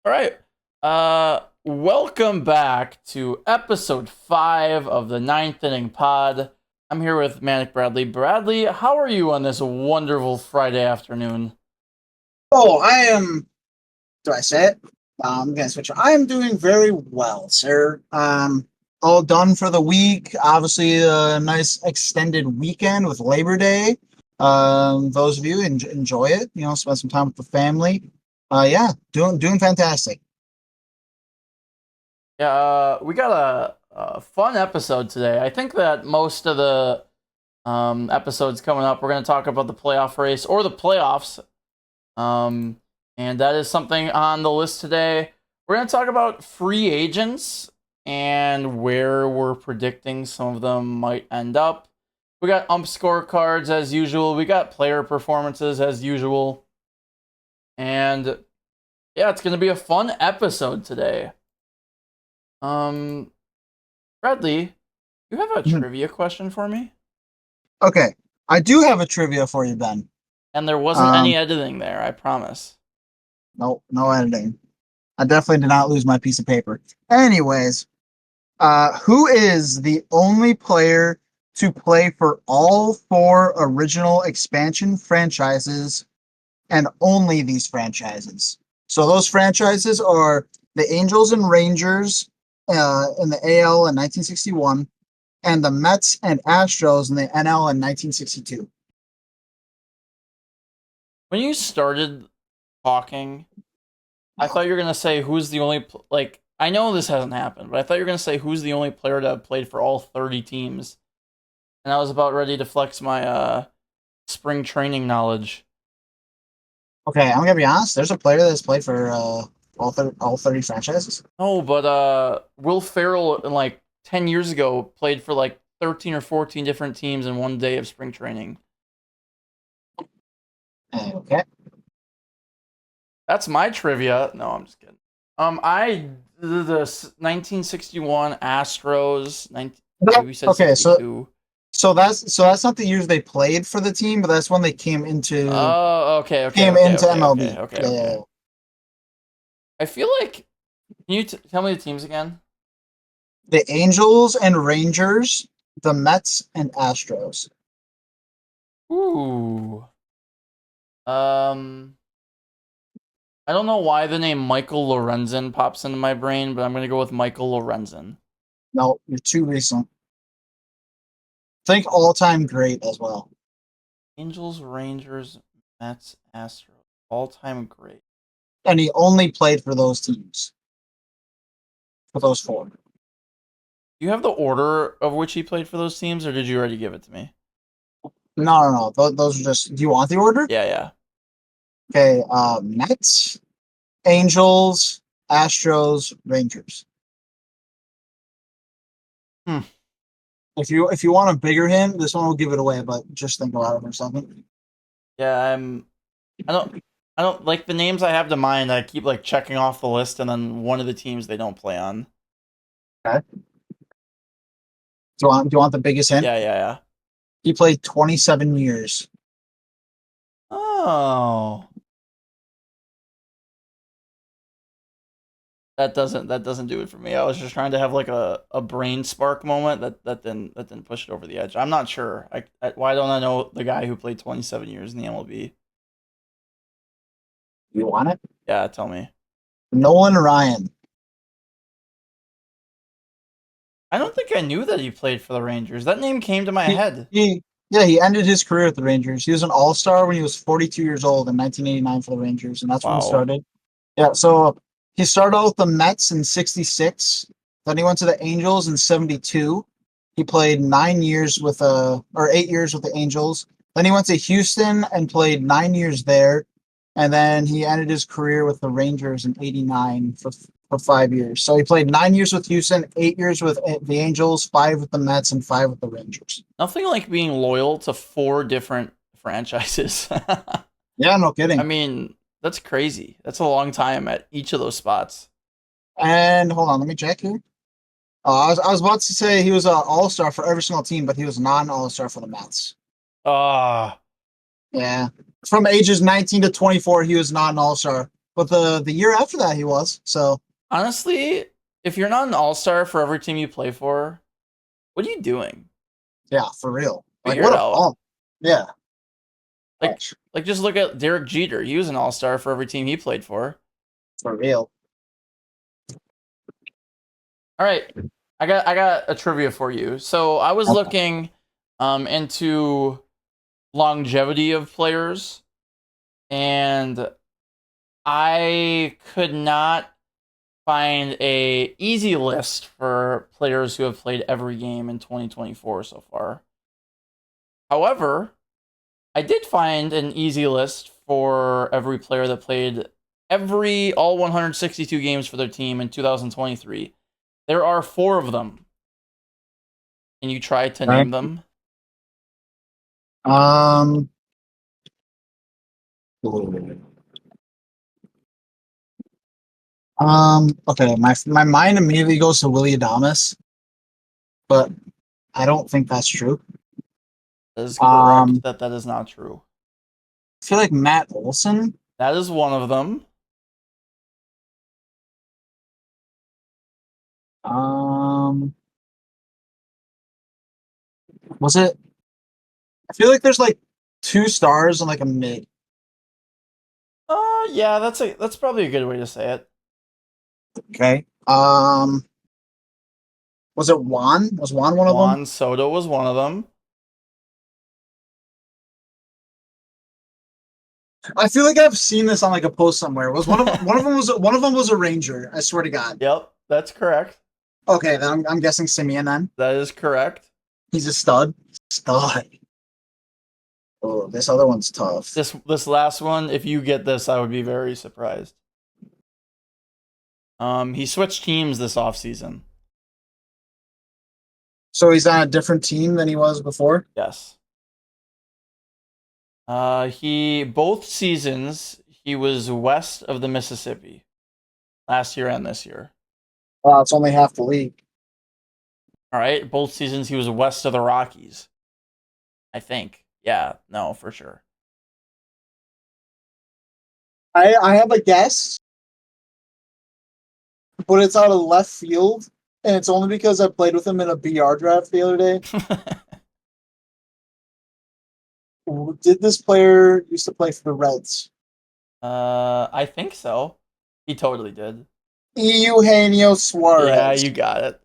All right. Welcome back to episode 5 of the ninth inning pod. I'm here with Manic Bradley. Bradley, how are you on this wonderful Friday afternoon? Oh, I am. Do I say it? I'm gonna switch. I am doing very well, sir. All done for the week. Obviously, a nice extended weekend with Labor Day. Those of you enjoy it. Spend some time with the family. Yeah, doing fantastic. Yeah, we got a fun episode today. I think that most of the episodes coming up, we're going to talk about the playoff race or the playoffs. Um, and that is something on the list today. We're going to talk about free agents and where we're predicting some of them might end up. We got ump scorecards as usual. We got player performances as usual. And yeah, it's going to be a fun episode today. Um, Bradley, you have a Mhm. trivia question for me? Okay, I do have a trivia for you, Ben. And there wasn't any Um, editing there, I promise. no editing. I definitely did not lose my piece of paper. Anyways, who is the only player to play for all four original expansion franchises and only these franchises? So those franchises are the Angels and Rangers in the AL in 1961 and the Mets and Astros in the NL in 1962. When you started talking, I thought you were gonna say who's the only like. I know this hasn't happened, but I thought you were gonna say who's the only player to have played for all 30 teams, and I was about ready to flex my spring training knowledge. Okay, I'm gonna be honest. There's a player that's played for all 30 franchises. No, but Will Ferrell in like 10 years ago played for like 13 or 14 different teams in one day of spring training. Okay. That's my trivia. No, I'm just kidding. I the 1961 Astros. 19, maybe we said Okay, so 62. that's not the years they played for the team, but that's when they Oh, okay, okay, came okay, into okay, okay, MLB. okay, Yeah, yeah, okay. yeah. I feel like. Can you tell me the teams again? The Angels and Rangers, the Mets and Astros. Ooh. Um. I don't know why the name Michael Lorenzen pops into my brain, but I'm gonna go with Michael Lorenzen. No, you're too recent. Think all-time great as well. Angels, Rangers, Mets, Astros. All time great. And he only played for those teams, for those four. Do you have the order of which he played for those teams, or did you already give it to me? No. Those are just. Do you want the order? Yeah, yeah. Okay. Mets, Angels, Astros, Rangers. Hmm. If you want a bigger hint, this one will give it away. But just think about it for a second. Yeah, I don't. I don't like the names I have to mind. I keep like checking off the list, and then one of the teams they don't play on. Okay. Do you want the biggest hint? Yeah, yeah, yeah. He played 27 years. Oh, that doesn't do it for me. I was just trying to have like a brain spark moment that didn't push it over the edge. I'm not sure. Why don't I know the guy who played 27 years in the MLB? You want it? Yeah, tell me. Nolan Ryan. I don't think I knew that he played for the Rangers. That name came to my He, head. he yeah, he ended his career at the Rangers. He was an All-Star when he was 42 years old in 1989 for the Rangers, and that's when he Wow. started. Yeah, so he started out with the Mets in 66. Then he went to the Angels in 72. He played 9 years or 8 years with the Angels. Then he went to Houston and played 9 years there. And then he ended his career with the Rangers in 89 for 5 years. So he played 9 years with Houston, 8 years with the Angels, five with the Mets, and five with the Rangers. Nothing like being loyal to four different franchises. Yeah, no I kidding. mean, that's crazy. That's a long time at each of those spots. And hold on, let me check here. I was about to say he was an all star for every single team, but he was not an all star for the Mets. Ah, Yeah. From ages 19 to 24, he was not an all star But the year after that, he was. So Honestly, if you're not an all-star for every team you play for, what are you doing? yeah, for real. Like Figure it what a out. bump. Yeah. Like, Gosh, like just look at Derek Jeter. He was an all-star for every team he played for. for real. All right, I got a trivia for you. So I was Okay. looking into longevity of players, and I could not find a easy list for players who have played every game in 2024 so far. However, I did find an easy list for every player that played every all 162 games for their team in 2023. There are 4 of them. Can you try to Right. name them? Um. Okay. My mind immediately goes to Willie Adamas, but I don't think that's true. That is correct Um. that that is not true. I feel like Matt Olson. That is one of them. Um. Was it? I feel like there's like 2 stars and like a mid. Yeah, that's probably a good way to say it. Okay. Was it Juan? Was Juan one of them? Juan Soto was one of them. I feel like I've seen this on like a post somewhere. Was one of them was a Ranger? I swear to God. Yep, that's correct. Okay, then I'm guessing Simeon. Then That is correct. he's a stud. Stud. Oh, this other one's tough. This last one, if you get this, I would be very surprised. He switched teams this offseason. So he's on a different team than he was before. Yes. He both seasons he was west of the Mississippi last year and this year. It's only half the league. All right, both seasons he was west of the Rockies. I think. Yeah, no, for sure. I have a guess, but it's out of left field, and it's only because I played with him in a BR draft the other day. Did this player used to play for the Reds? I think so. He totally did. Eugenio Yeah, Suarez. you got it.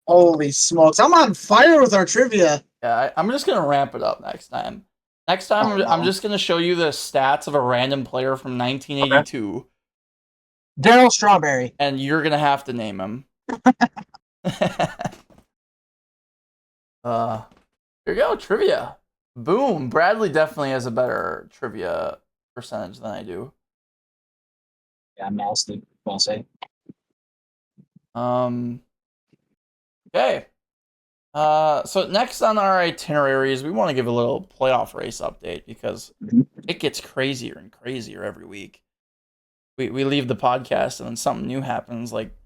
Holy smokes! I'm on fire with our trivia. Yeah, I'm just gonna ramp it up next time. Next time, Oh I'm no. just gonna show you the stats of a random player from Okay. 1982, Daryl Strawberry. and you're gonna have to name him. uh, here you go, trivia. Boom. Bradley definitely has a better trivia percentage than I do. Yeah, I'm nasty. I'll say. Um. Okay. So next on our itineraries, we want to give a little playoff race update because Mhm. it gets crazier and crazier every week. We leave the podcast and then something new happens, like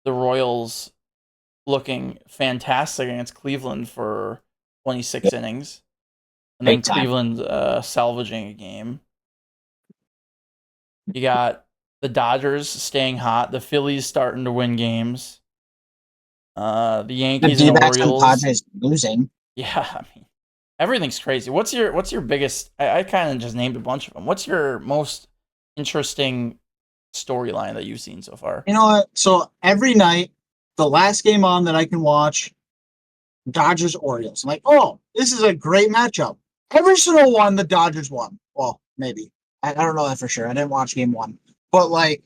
the Royals looking fantastic against Cleveland for 26 innings, and then Big time. Cleveland salvaging a game. You got the Dodgers staying hot, the Phillies starting to win games, the The Yankees and D-backs and Orioles. Padres losing. Yeah, I mean everything's crazy. What's your biggest? I kind of just named a bunch of them. What's your most interesting storyline that you've seen so far? You know what? So every night, the last game on that I can watch, Dodgers Orioles. I'm like, oh, this is a great matchup. Every single one, the Dodgers won. Well, maybe. I don't know that for sure. I didn't watch game one. But like,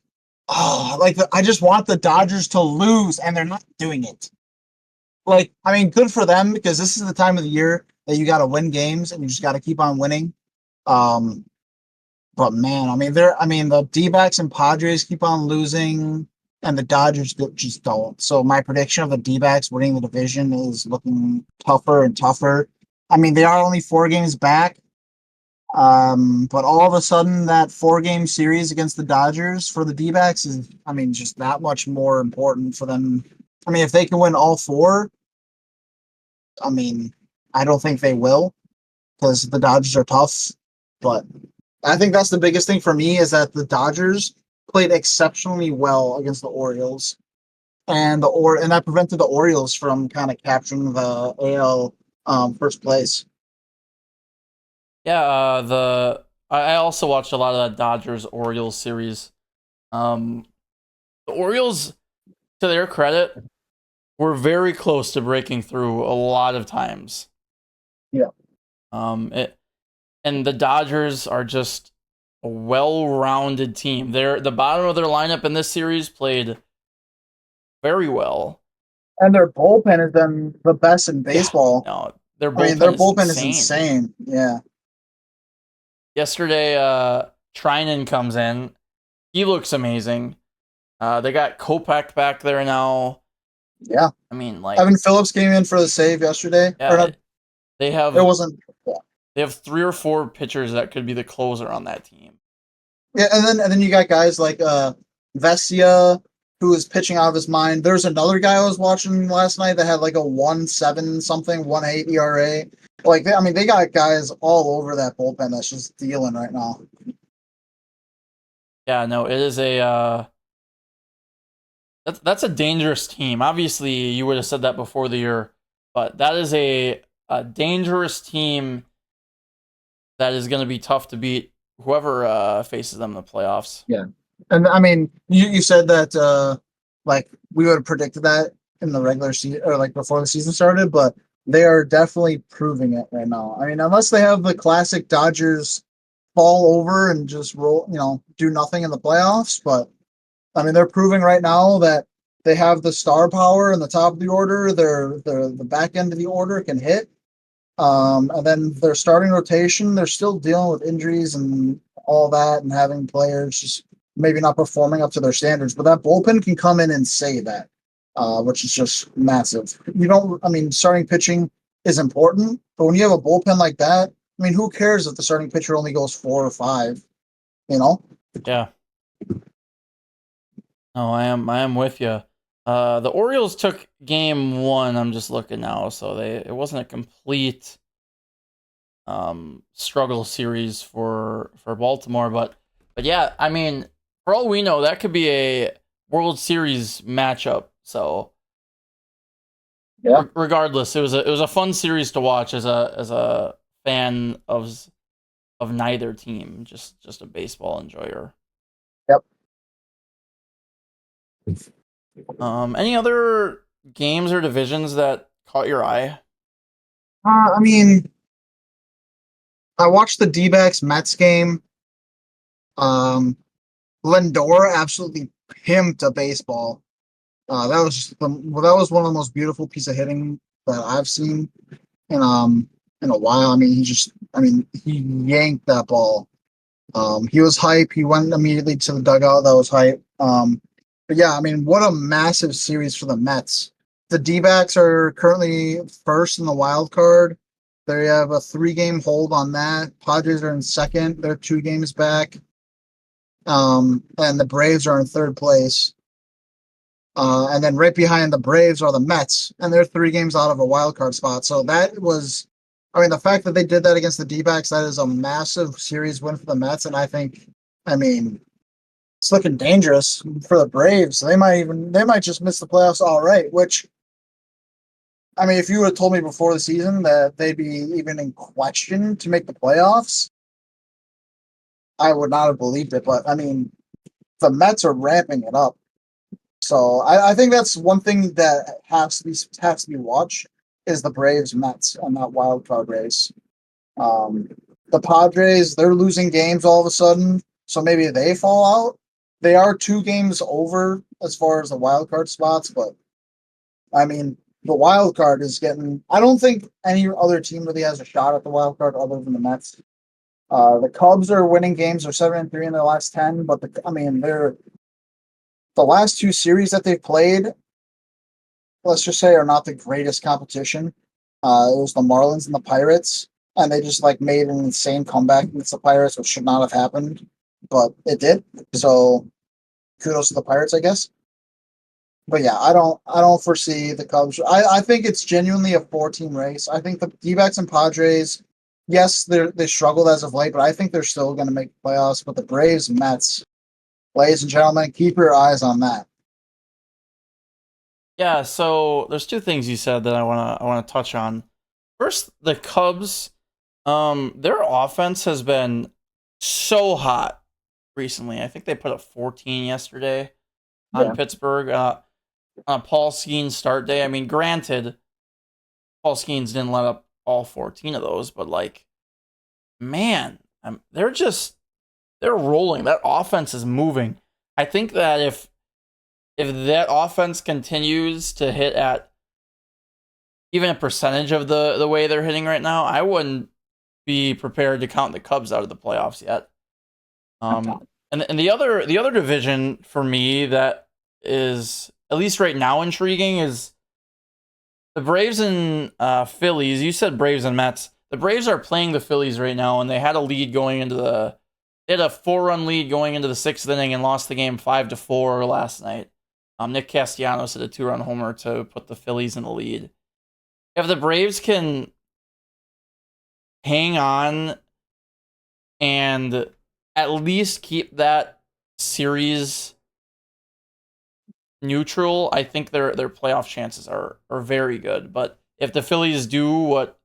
I just want the Dodgers to lose, and they're not doing it. Like, I mean, good for them because this is the time of the year that you got to win games and you just got to keep on winning. Um, but man, the D-backs and Padres keep on losing, and the Dodgers just don't. So my prediction of the D-backs winning the division is looking tougher and tougher. I mean, they are only 4 games back, but all of a sudden that 4-game series against the Dodgers for the D-backs is, I mean, just that much more important for them. I mean, if they can win all 4, I mean, I don't think they will because the Dodgers are tough, but I think that's the biggest thing for me is that the Dodgers played exceptionally well against the Orioles, and that prevented the Orioles from kind of capturing the AL first place. Yeah, I also watched a lot of that Dodgers Orioles series. Um, the Orioles, to their credit, were very close to breaking through a lot of times. Yeah. It and the Dodgers are just a well-rounded team. They're the bottom of their lineup in this series played very well. And their bullpen has been the best in Yeah, baseball. no, their I mean, their bullpen is bullpen is insane. insane. Yeah. Yesterday, Trinan comes in. He looks amazing. They got Kopech back there now. Yeah. I mean, like, Evan Phillips came in for the save yesterday. Or yeah, not, they it have wasn't. Yeah. they have 3 or 4 pitchers that could be the closer on that team. Yeah, and then you got guys like Vesia, who is pitching out of his mind. There's another guy I was watching last night that had like a 1.7 something, 1.8 ERA. Like I mean, they got guys all over that bullpen that's just dealing right now. Yeah, no, it is a that's a dangerous team. Obviously, you would have said that before the year, but that is a dangerous team that is going to be tough to beat whoever faces them in the playoffs. Yeah. And I mean, you said that like we would have predicted that in the regular season or like before the season started, but they are definitely proving it right now. I mean, unless they have the classic Dodgers fall over and just roll, do nothing in the playoffs, but I mean, they're proving right now that they have the star power in the top of the order. They're the back end of the order can hit. And then their starting rotation, they're still dealing with injuries and all that, and having players just maybe not performing up to their standards. But that bullpen can come in and say that, which is just massive. You don't, I mean, starting pitching is important, but when you have a bullpen like that, I mean, who cares if the starting pitcher only goes 4 or 5? You know? Yeah. No, I am with you. The Orioles took game 1. I'm just looking now, so it wasn't a complete struggle series for Baltimore, but yeah, I mean, for all we know, that could be a World Series matchup. So Yeah. regardless, it was a fun series to watch as a fan of neither team, just a baseball enjoyer. Yep. Any other games or divisions that caught your eye? I mean, I watched the D-backs Mets game. Um, Lindor absolutely pimped a baseball. That was that was one of the most beautiful piece of hitting that I've seen in in a while. I mean, he yanked that ball. He was hype. He went immediately to the dugout. That was hype. But yeah, I mean, what a massive series for the Mets. The D-backs are currently first in the wild card. They have a 3-game hold on that. Padres are in second. They're 2 games back. And the Braves are in third place. And then right behind the Braves are the Mets, and they're 3 games out of a wild card spot. So that was, I mean, the fact that they did that against the D-backs, that is a massive series win for the Mets. And I mean, it's looking dangerous for the Braves. They might just miss the playoffs all right. Which, I mean, if you would have told me before the season that they'd be even in question to make the playoffs, I would not have believed it. But I mean, the Mets are ramping it up. So I think that's one thing that has to be watched is the Braves Mets on that wild card race. Um, the Padres, they're losing games all of a sudden, so maybe they fall out. They are 2 games over as far as the wild card spots, but I mean the wild card is getting. I don't think any other team really has a shot at the wild card other than the Mets. The Cubs are winning games; they're 7-3 in their last 10, but I mean they're the last 2 series that they've played, let's just say, are not the greatest competition. It was the Marlins and the Pirates, and they just like made an insane comeback against the Pirates, which should not have happened, but it did. So kudos to the Pirates, I guess. But yeah, I don't foresee the Cubs. I think it's genuinely a 4-team race. I think the D-backs and Padres, yes, they struggled as of late, but I think they're still going to make the playoffs. But the Braves, Mets, Ladies and gentlemen, keep your eyes on that. Yeah, so there's two things you said that I wanna touch on. First, the Cubs, their offense has been so hot recently. I think they put up 14 yesterday on Yeah. Pittsburgh on a Paul Skeens start day. I mean, granted, Paul Skeens didn't let up all 14 of those, but like, man, they're rolling. That offense is moving. I think that if that offense continues to hit at even a percentage of the way they're hitting right now, I wouldn't be prepared to count the Cubs out of the playoffs yet. And the other division for me that is at least right now intriguing is the Braves and Phillies. You said Braves and Mets. The Braves are playing the Phillies right now, and they had a lead going into the. They had a 4-run lead going into the sixth inning and lost the game 5-4 last night. Nick Castellanos hit a 2-run homer to put the Phillies in the lead. If the Braves can hang on and at least keep that series neutral, I think their playoff chances are very good. But if the Phillies do what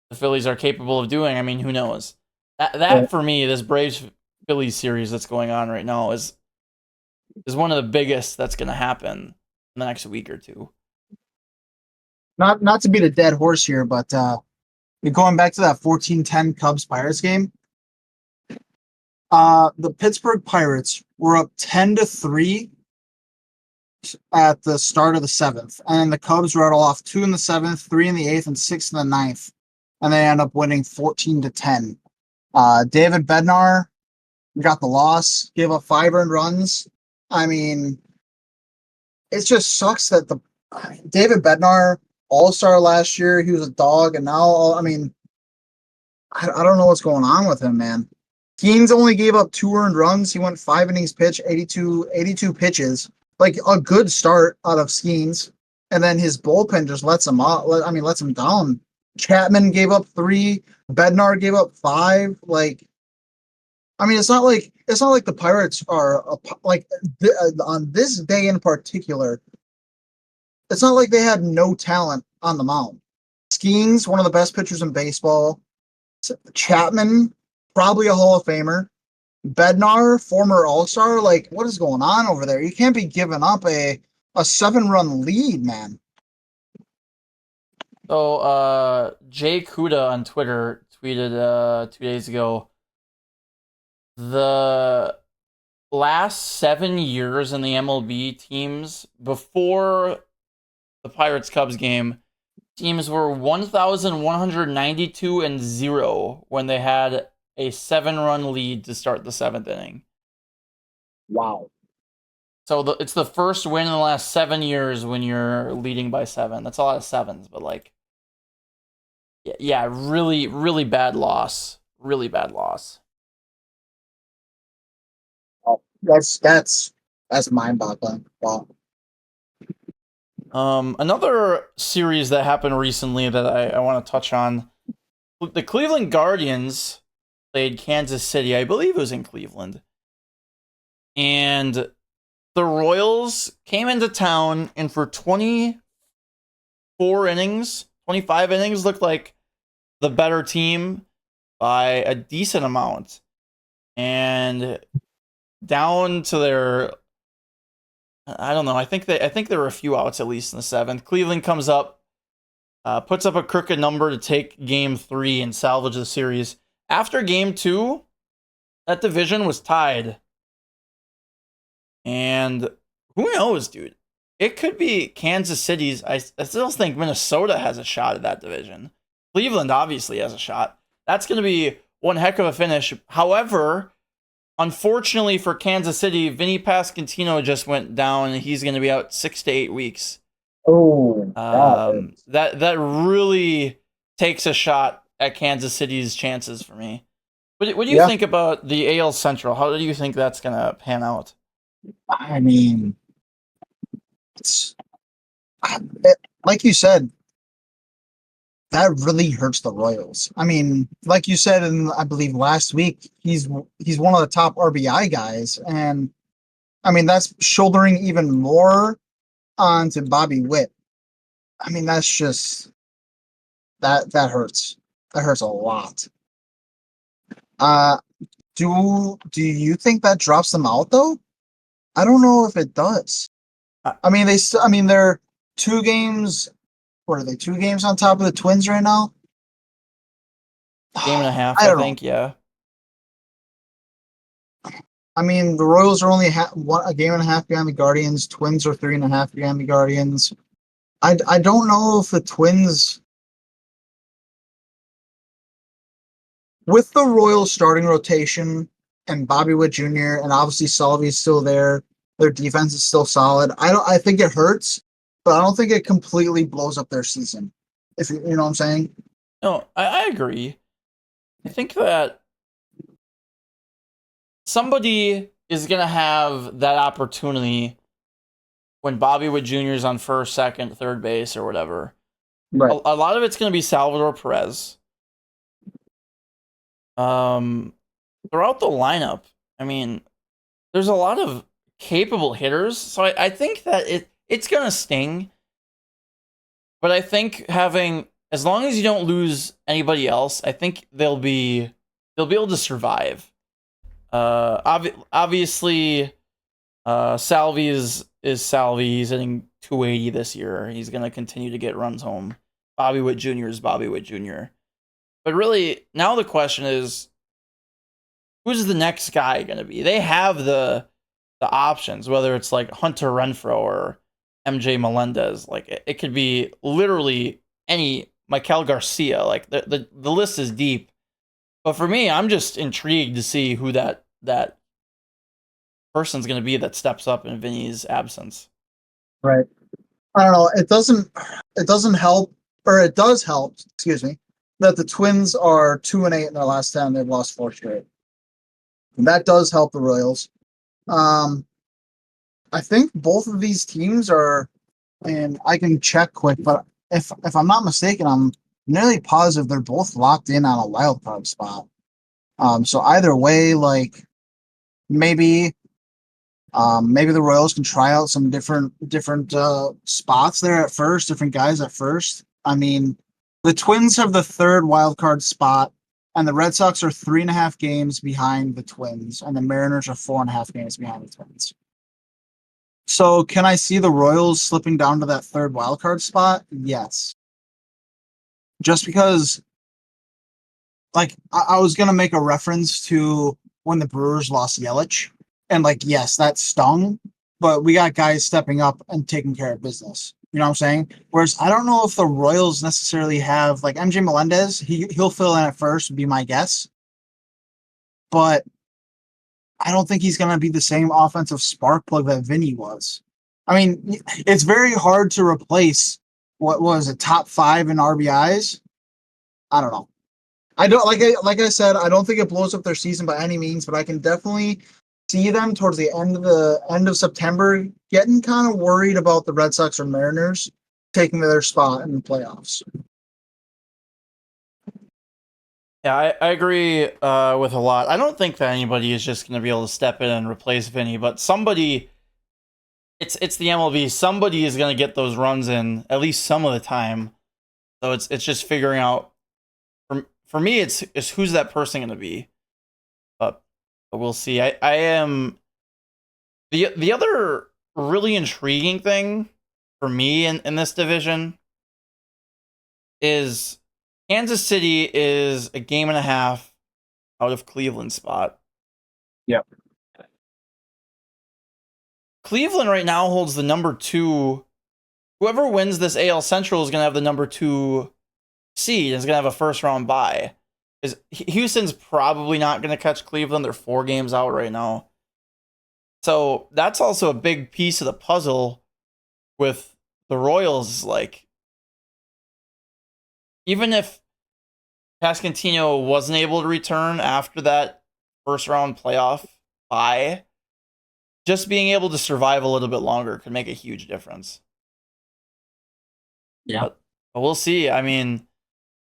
the Phillies are capable of doing, I mean, who knows? That for me, this Braves Phillies series that's going on right now is one of the biggest that's going to happen in the next week or two. Not to beat a dead horse here, but going back to that 14-10 Cubs Pirates game, the Pittsburgh Pirates were up 10-3 at the start of the seventh, and the Cubs rattle off 2 in the seventh, 3 in the eighth, and 6 in the ninth, and they end up winning 14-10. David Bednar got the loss, gave up 5 earned runs. I mean, it just sucks that the David Bednar All-Star last year, he was a dog, and now I mean, I don't know what's going on with him, man. Keens only gave up 2 earned runs. He went 5 innings pitched, 82 pitches. Like a good start out of Skeens, and then his bullpen just lets him out. Lets him down. Chapman gave up 3. Bednar gave up 5. Like, I mean, it's not like the Pirates are on this day in particular. It's not like they had no talent on the mound. Skeens, one of the best pitchers in baseball. Chapman, probably a Hall of Famer. Bednar, former All-Star, like what is going on over there? You can't be giving up a 7-run lead, man. So Jay Kuda on Twitter tweeted 2 days ago, the last 7 years in the MLB teams before the Pirates Cubs game, teams were 1,192-0 when they had a 7-run lead to start the 7th inning. Wow. So it's the first win in the last 7 years when you're leading by 7. That's a lot of sevens, but like, yeah, really, really bad loss. Really bad loss. Oh, that's mind-boggling. Wow. Another series that happened recently that I want to touch on. The Cleveland Guardians played Kansas City. I believe it was in Cleveland. And the Royals came into town, and for 24 innings, 25 innings, looked like the better team by a decent amount. And down to their, I don't know, I think there were a few outs at least in the 7th. Cleveland comes up, puts up a crooked number to take game 3 and salvage the series. After game 2, that division was tied. And who knows, dude? It could be Kansas City's. I still think Minnesota has a shot at that division. Cleveland obviously has a shot. That's going to be one heck of a finish. However, unfortunately for Kansas City, Vinny Pasquantino just went down, and he's going to be out 6 to 8 weeks. Oh, that really takes a shot at Kansas City's chances for me. What do you think about the AL Central? How do you think that's going to pan out? I mean, like you said, that really hurts the Royals. I mean, like you said, in I believe last week, he's one of the top RBI guys, and I mean, that's shouldering even more onto Bobby Witt. I mean, that's just that hurts. That hurts a lot. Uh, do you think that drops them out though? I don't know if it does. Uh, I mean, I mean, they're 2 games. What are they? 2 games on top of the Twins right now. Game and a half, I I don't know. think. Yeah. I mean, the Royals are only a game and a half behind the Guardians. Twins are 3.5 behind the Guardians. I don't know if the Twins, with the Royals starting rotation and Bobby Witt Jr. and obviously Salvi's still there, their defense is still solid. I think it hurts, but I don't think it completely blows up their season. If you know what I'm saying. No, I agree. I think that somebody is gonna have that opportunity when Bobby Witt Jr. is on first, second, third base, or whatever. Right. A lot of it's gonna be Salvador Perez. Throughout the lineup, I mean, there's a lot of capable hitters, so I think that it's gonna sting. But I think having, as long as you don't lose anybody else, I think they'll be able to survive. Obviously, Salvi is Salvi. He's hitting 280 this year. He's gonna continue to get runs home. Bobby Witt Jr. is Bobby Witt Jr. But really, now the question is, who's the next guy gonna be? They have the options, whether it's like Hunter Renfroe or MJ Melendez. Like it could be literally any Michael Garcia. Like the list is deep. But for me, I'm just intrigued to see who that person's going to be that steps up in Vinny's absence. Right. I don't know. It doesn't help, or it does help. Excuse me. That the Twins are 2-8 in their last 10. They've lost 4 straight. And that does help the Royals. Um, I think both of these teams are, and I can check quick, but if I'm not mistaken, I'm nearly positive they're both locked in on a wild card spot. So either way, like maybe maybe the Royals can try out some different spots there at first, different guys at first. I mean, the Twins have the third wild card spot, and the Red Sox are 3.5 games behind the Twins, and the Mariners are 4.5 games behind the Twins. So can I see the Royals slipping down to that third wild card spot? Yes. Just because, like, I was gonna make a reference to when the Brewers lost Yelich, and like, yes, that stung, but we got guys stepping up and taking care of business. You know what I'm saying? Whereas I don't know if the Royals necessarily have like MJ Melendez. He'll fill in at first, would be my guess, but I don't think he's gonna be the same offensive spark plug that Vinny was. I mean, it's very hard to replace what was a top 5 in RBIs. I don't know. I don't like I said, I don't think it blows up their season by any means, but I can definitely see them towards the end of September getting kind of worried about the Red Sox or Mariners taking their spot in the playoffs. Yeah, I agree with a lot. I don't think that anybody is just going to be able to step in and replace Vinny, but somebody, it's the MLB. Somebody is going to get those runs in at least some of the time. So it's just figuring out. For me, it's who's that person going to be. But we'll see. I am the other really intriguing thing for me in this division is Kansas City is a game and a half out of Cleveland's spot. Yep. Cleveland right now holds the number 2. Whoever wins this AL Central is going to have the number 2 seed and is going to have a first round bye. Houston's probably not going to catch Cleveland. They're 4 games out right now. So that's also a big piece of the puzzle with the Royals. Like, even if Pascantino wasn't able to return after that first round playoff bye, just being able to survive a little bit longer could make a huge difference. Yeah. But we'll see. I mean,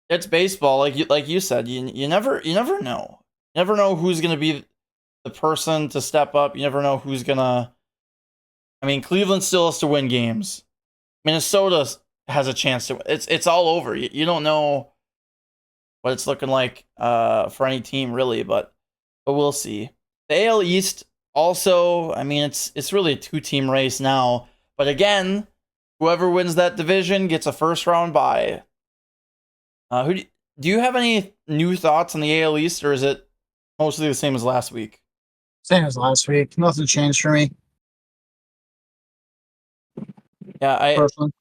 it's baseball, like you said. You never know. You never know who's going to be the person to step up. You never know who's gonna I mean, Cleveland still has to win games. Minnesota has a chance to. It's all over. You don't know what it's looking like for any team really, but we'll see. The AL East also. I mean, it's really a 2-team race now. But again, whoever wins that division gets a first round bye. Who do you have any new thoughts on the AL East, or is it mostly the same as last week? Same as last week. Nothing changed for me Yeah, personally.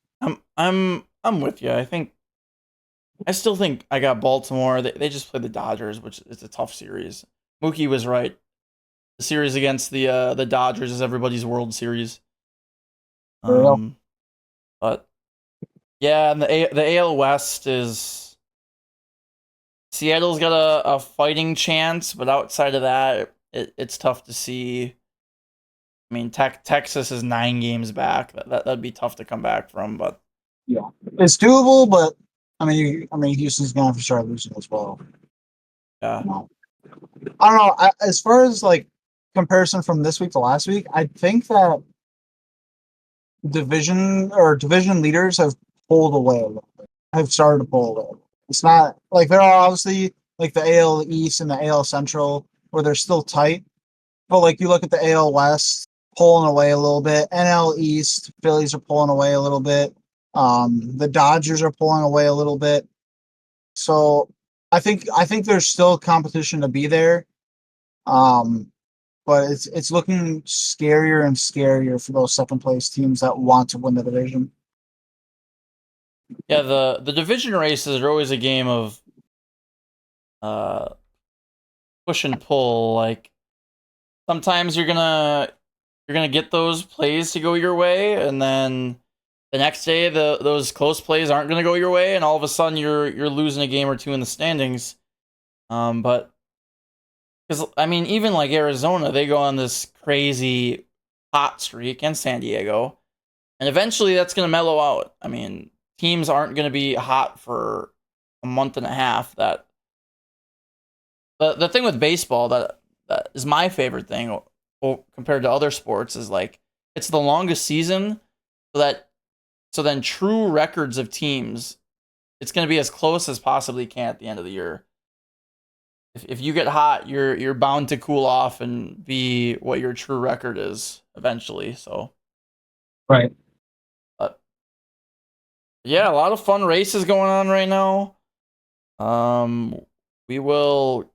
I'm with you. I still think I got Baltimore. They just played the Dodgers, which is a tough series. Mookie was right. The series against the Dodgers is everybody's World Series. For real. Um, but yeah, and the AL West is Seattle's got a fighting chance, but outside of that, it's tough to see. I mean, Texas is 9 games back. That'd be tough to come back from, but Yeah, it's doable, but I mean, Houston's going to start losing as well. yeah, You know? I don't know. As far as like comparison from this week to last week, I think that division leaders have pulled away a little bit. Have started to pull away. It's not like there are obviously like the AL East and the AL Central where they're still tight, but like you look at the AL West pulling away a little bit. NL East, Phillies are pulling away a little bit. The Dodgers are pulling away a little bit. So I think there's still competition to be there. Um, but it's looking scarier and scarier for those second place teams that want to win the division. yeah. The division races are always a game of uh push and pull. Like sometimes you're gonna get those plays to go your way, and then the next day those close plays aren't gonna go your way, and all of a sudden you're losing a game or two in the standings. But because I mean, even like Arizona, they go on this crazy hot streak, and San Diego, and eventually that's gonna mellow out. I mean, teams aren't gonna be hot for a month and a half. The thing with baseball that is my favorite thing compared to other sports is like it's the longest season, so then true records of teams, it's going to be as close as possibly can at the end of the year. If you get hot, you're bound to cool off and be what your true record is eventually. So, Right. but yeah, a lot of fun races going on right now. Um, we will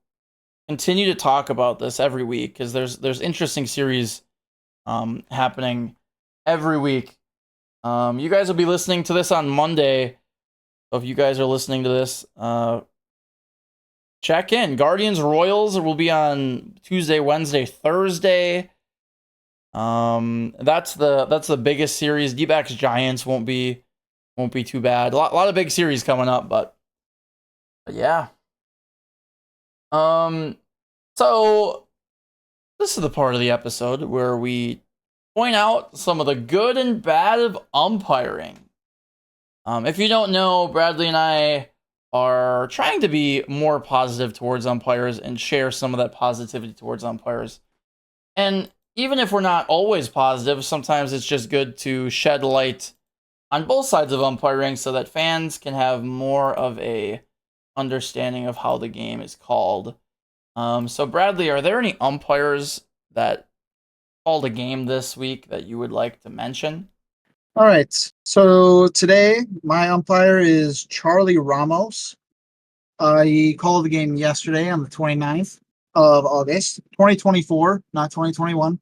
continue to talk about this every week because there's interesting series happening every week. You guys will be listening to this on Monday. So if you guys are listening to this, check in. Guardians Royals will be on Tuesday, Wednesday, Thursday. That's the biggest series. D-backs Giants won't be too bad. A lot of big series coming up, but yeah. Um, so this is the part of the episode where we point out some of the good and bad of umpiring. If you don't know, Bradley and I are trying to be more positive towards umpires and share some of that positivity towards umpires. And even if we're not always positive, sometimes it's just good to shed light on both sides of umpiring so that fans can have more of a understanding of how the game is called. So Bradley, are there any umpires that called a game this week that you would like to mention? All right. So today, my umpire is Charlie Ramos. He called the game yesterday on the 29th of August, 2024, not 2021.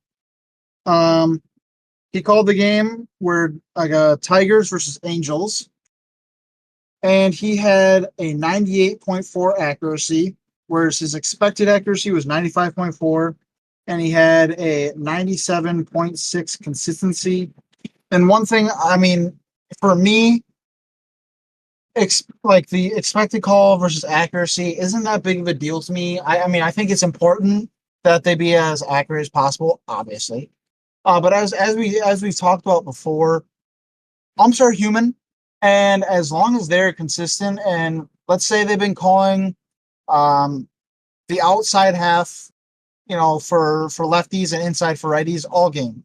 Um, he called the game where Tigers versus Angels, and he had a 98.4 accuracy, whereas his expected accuracy was 95.4, and he had a 97.6 consistency. And one thing, I mean, for me, like the expected call versus accuracy isn't that big of a deal to me. I mean, I think it's important that they be as accurate as possible, obviously. But as we've talked about before, umps are human, and as long as they're consistent, and let's say they've been calling um, the outside half, for lefties and inside for righties all game.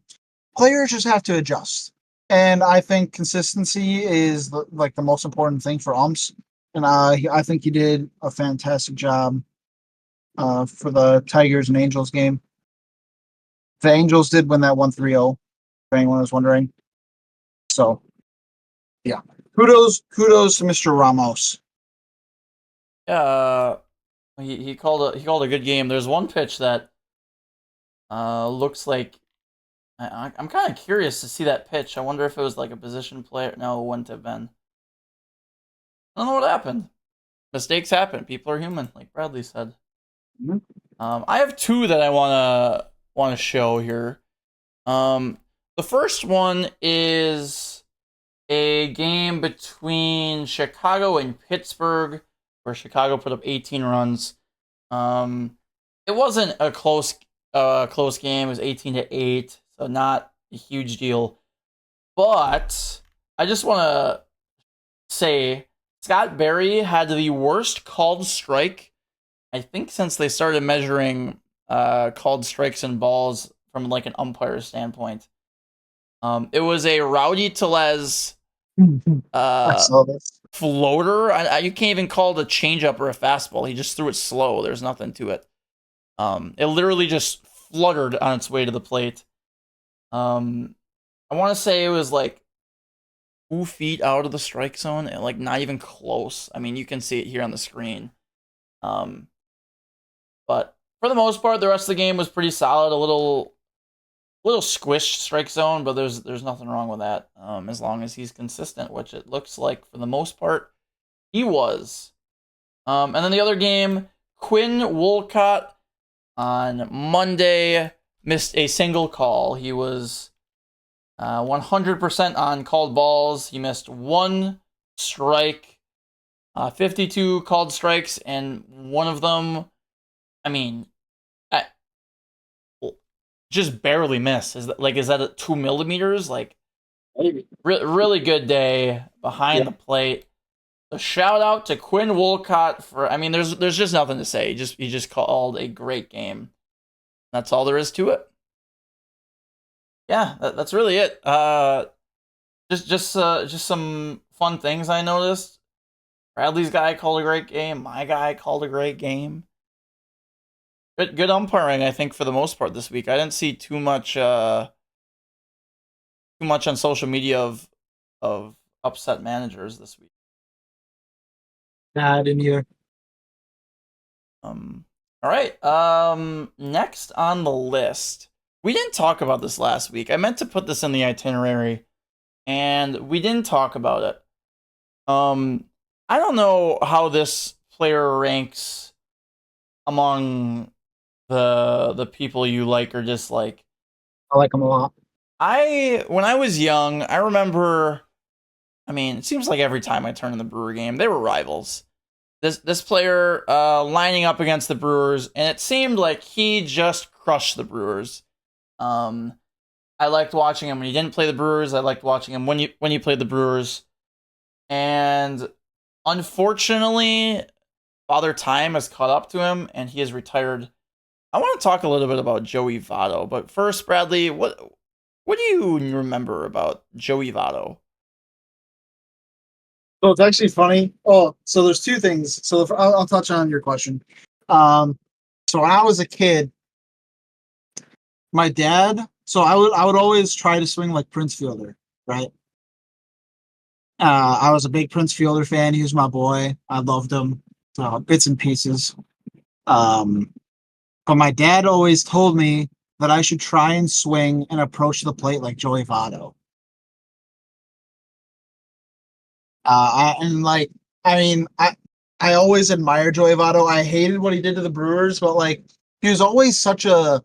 players just have to adjust. And I think consistency is like the most important thing for umps. And I think he did a fantastic job for the Tigers and Angels game. The Angels did win that 1-3-0, if anyone was wondering. So, yeah. Kudos to Mr. Ramos. Yeah, he called a good game. There's one pitch that looks like I'm kind of curious to see that pitch. I wonder if it was like a position player. No, it wouldn't have been. I don't know what happened. Mistakes happen. People are human, like Bradley said. Mm-hmm. I have two that I wanna show here. The first one is a game between Chicago and Pittsburgh, where Chicago put up 18 runs. It wasn't a close game. It was 18-8, so not a huge deal. But I just want to say Scott Barry had the worst called strike, I think, since they started measuring called strikes and balls from like an umpire standpoint. It was a Rowdy Tellez I saw this. floater. You can't even call it a changeup or a fastball. He just threw it slow. There's nothing to it. It literally just fluttered on its way to the plate. I want to say it was like 2 feet out of the strike zone, and like not even close. I mean, you can see it here on the screen. But for the most part, the rest of the game was pretty solid. A little squished strike zone, but there's nothing wrong with that. As long as he's consistent, which it looks like for the most part he was. And then the other game, Quinn Wolcott on Monday missed a single call. He was 100% on called balls. He missed one strike, 52 called strikes, and one of them, I mean, just barely missed. Is that at 2 millimeters? Like, really good day behind the plate. A shout out to Quinn Wolcott for. I mean, there's just nothing to say. He just called a great game. That's all there is to it. Yeah, that's really it. Just some fun things I noticed. Bradley's guy called a great game. My guy called a great game. Good umpiring, I think, for the most part this week. I didn't see too much on social media of upset managers this week. Nah, I didn't either. All right. Next on the list, we didn't talk about this last week. I meant to put this in the itinerary, and we didn't talk about it. I don't know how this player ranks among the people you like or dislike. I like him a lot. When I was young, I remember. I mean, it seems like every time I turn in the Brewer game, they were rivals. This player lining up against the Brewers, and it seemed like he just crushed the Brewers. I liked watching him when he didn't play the Brewers. I liked watching him when he played the Brewers. And unfortunately, Father Time has caught up to him, and he is retired. I want to talk a little bit about Joey Votto, but first, Bradley, what do you remember about Joey Votto? So it's actually funny. Oh, so there's two things. So I'll touch on your question. So when I was a kid, my dad. So I would always try to swing like Prince Fielder, right? I was a big Prince Fielder fan. He was my boy. I loved him. Bits and pieces. But my dad always told me that I should try and swing and approach the plate like Joey Votto. I always admired Joey Votto. I hated what he did to the Brewers, but like he was always such a,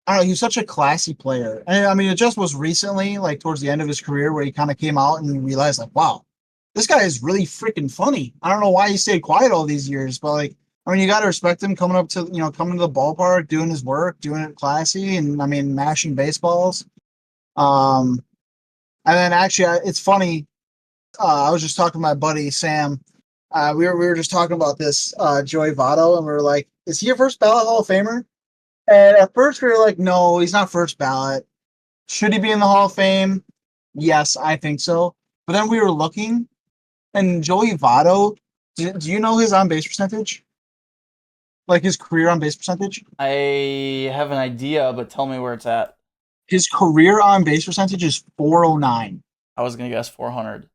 I don't know, he was such a classy player. And I mean, it just was recently, like towards the end of his career, where he kind of came out and realized, like, wow, this guy is really freaking funny. I don't know why he stayed quiet all these years, but like, I mean, you got to respect him coming to the ballpark, doing his work, doing it classy, and I mean, mashing baseballs. And then actually, it's funny. I was just talking to my buddy Sam. We were just talking about this Joey Votto, and we were like, "Is he a first ballot Hall of Famer?" And at first we were like, "No, he's not first ballot." Should he be in the Hall of Fame? Yes, I think so. But then we were looking, and Joey Votto, do you know his on base percentage? Like his career on base percentage? I have an idea, but tell me where it's at. His career on base percentage is 409. I was gonna guess 400.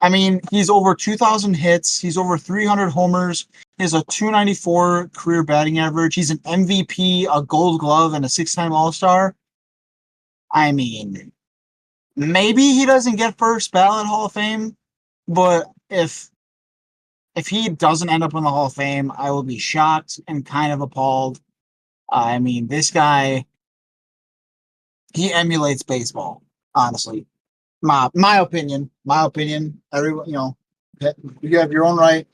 I mean, he's over 2,000 hits. He's over 300 homers. He has a 294 career batting average. He's an MVP, a Gold Glove, and a six-time All Star. I mean, maybe he doesn't get first ballot Hall of Fame, but if he doesn't end up in the Hall of Fame, I will be shocked and kind of appalled. I mean, this guy, he emulates baseball, honestly. My opinion. My opinion. Everyone, you have your own right.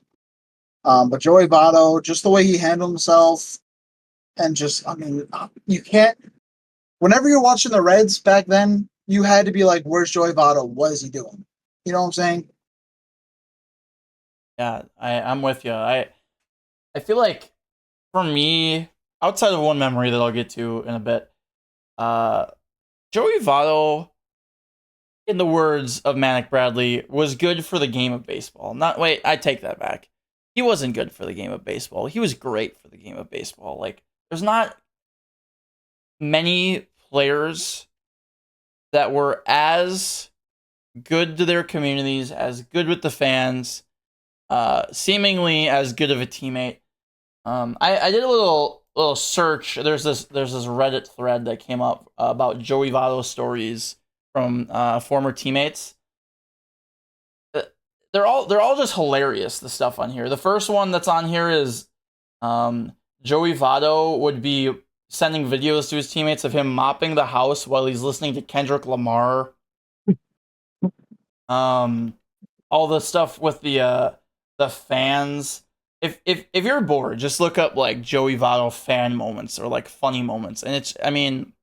But Joey Votto, just the way he handled himself, and just, I mean, you can't. Whenever you're watching the Reds back then, you had to be like, "Where's Joey Votto? What is he doing?" You know what I'm saying? Yeah, I'm with you. I feel like for me, outside of one memory that I'll get to in a bit, uh, Joey Votto, in the words of Manic Bradley, was good for the game of baseball. Not wait, I take that back. He wasn't good for the game of baseball. He was great for the game of baseball. Like, there's not many players that were as good to their communities, as good with the fans, seemingly as good of a teammate. I did a little search. There's this Reddit thread that came up about Joey Votto stories from former teammates. They're all just hilarious. The stuff on here. The first one that's on here is Joey Votto would be sending videos to his teammates of him mopping the house while he's listening to Kendrick Lamar. Um, all the stuff with the fans. If you're bored, just look up like Joey Votto fan moments or like funny moments, and I mean,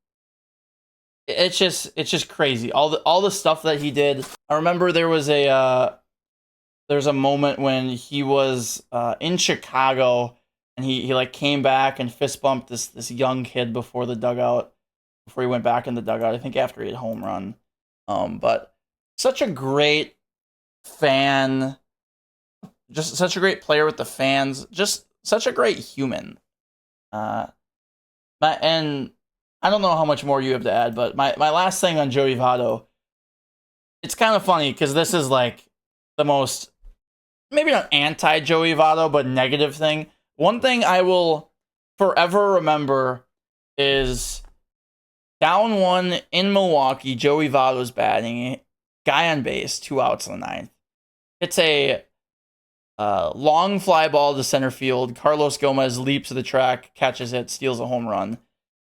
it's just crazy. All the stuff that he did. I remember there's a moment when he was in Chicago, and he like came back and fist bumped this young kid before he went back in the dugout. I think after he had home run. But such a great fan, just such a great player with the fans, just such a great human. Uh, and I don't know how much more you have to add, but my last thing on Joey Votto, it's kind of funny because this is like the most, maybe not anti Joey Votto, but negative thing. One thing I will forever remember is down one in Milwaukee, Joey Votto's batting, guy on base, 2 outs in the ninth. It's a long fly ball to center field. Carlos Gomez leaps to the track, catches it, steals a home run.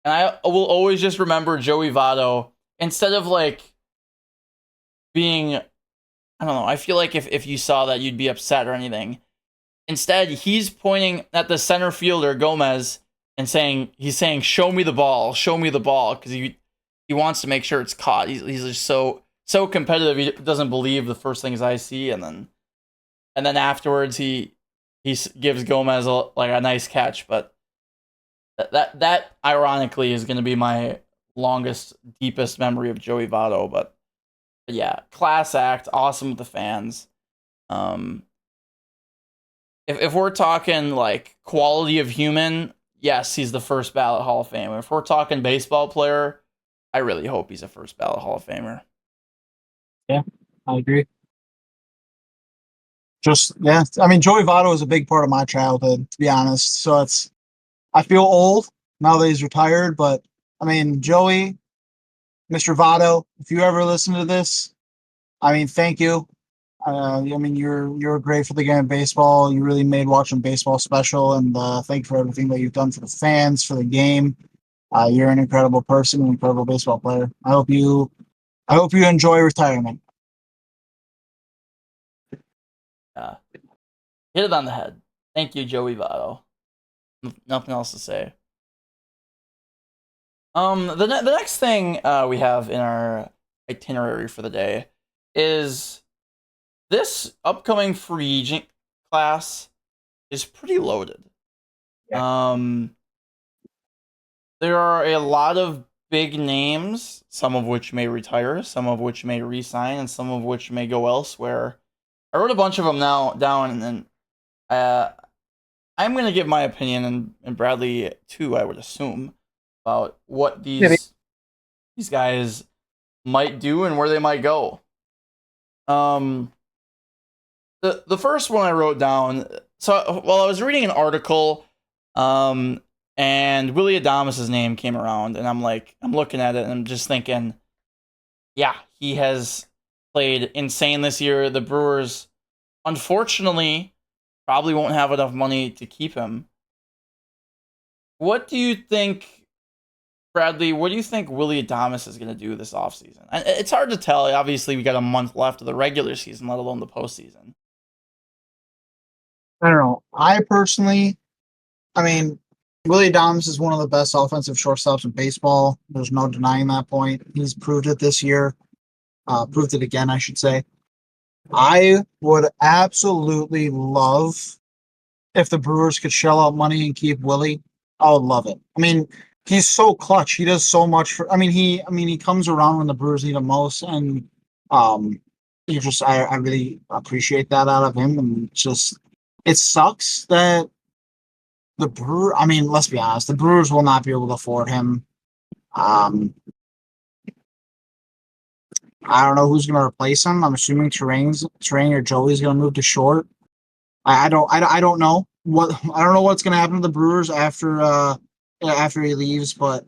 And I will always just remember Joey Votto, instead of like being, I don't know, I feel like if you saw that, you'd be upset or anything. Instead, he's pointing at the center fielder, Gomez, and he's saying, show me the ball, because he wants to make sure it's caught. He's just so competitive, he doesn't believe the first things I see, and then afterwards he gives Gomez a nice catch. But that ironically is going to be my longest, deepest memory of Joey Votto. But yeah, class act, awesome with the fans. If we're talking like quality of human, yes, he's the first ballot Hall of Famer. If we're talking baseball player, I really hope he's a first ballot Hall of Famer. Yeah, I agree. Just yeah, I mean, Joey Votto was a big part of my childhood, to be honest. So I feel old now that he's retired, but I mean, Joey, Mr. Votto, if you ever listen to this, I mean, thank you. I mean, you're great for the game of baseball. You really made watching baseball special, and thank you for everything that you've done for the fans, for the game. You're an incredible person, an incredible baseball player. I hope you enjoy retirement. Uh, Hit it on the head. Thank you, Joey Votto. Nothing else to say. The next thing we have in our itinerary for the day is this upcoming free agent class is pretty loaded. Yeah. There are a lot of big names, some of which may retire, some of which may resign, and some of which may go elsewhere. I wrote a bunch of them now down, and then uh, I'm gonna give my opinion, and Bradley too, I would assume, about what Yeah, these guys might do and where they might go. Um, the first one I wrote down. So while I was reading an article, um, and Willie Adamas's name came around, and I'm looking at it, and I'm just thinking, yeah, he has played insane this year. The Brewers, unfortunately, probably won't have enough money to keep him. What do you think, Bradley? What do you think Willie Adamas is going to do this offseason? It's hard to tell. Obviously, we got a month left of the regular season, let alone the postseason. I don't know. I personally, I mean, Willie Adames is one of the best offensive shortstops in baseball. There's no denying that point. He's proved it this year. Proved it again, I should say. I would absolutely love if the Brewers could shell out money and keep Willie. I would love it. I mean, he's so clutch. He does so much for. I mean, he comes around when the Brewers need him most, and um, I really appreciate that out of him. And just, it sucks that the Brewer. I mean, let's be honest, the Brewers will not be able to afford him. Um, I don't know who's going to replace him. I'm assuming Terang or Joey's going to move to short. I don't know what's going to happen to the Brewers after he leaves, but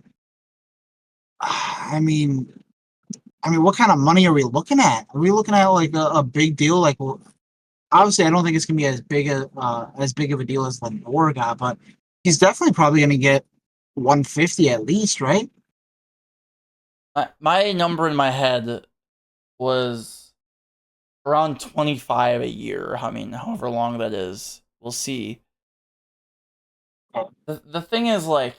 I mean, what kind of money are we looking at? Are we looking at like a big deal? Like, well, obviously, I don't think it's going to be as big of a deal as Lindor got, but he's definitely probably going to get 150 at least, right? My number in my head was around 25 a year. I mean, however long that is, we'll see. The thing is, like,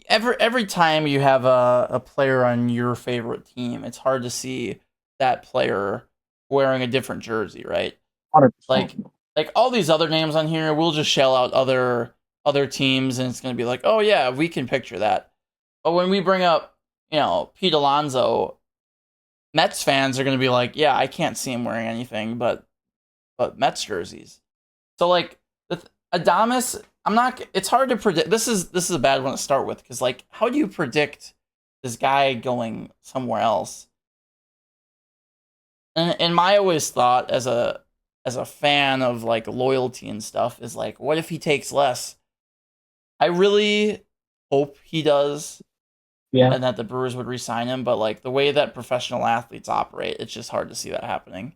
every time you have a player on your favorite team, it's hard to see that player wearing a different jersey, right? 100%. Like all these other names on here, we'll just shell out other teams, and it's gonna be like, oh yeah, we can picture that. But when we bring up, Pete Alonso, Mets fans are gonna be like, yeah, I can't see him wearing anything but Mets jerseys. So like the Adamas, I'm not. It's hard to predict. This is a bad one to start with because like, how do you predict this guy going somewhere else? And my always thought as a fan of like loyalty and stuff is like, what if he takes less? I really hope he does, Yeah. and that the Brewers would re-sign him. But like the way that professional athletes operate, it's just hard to see that happening.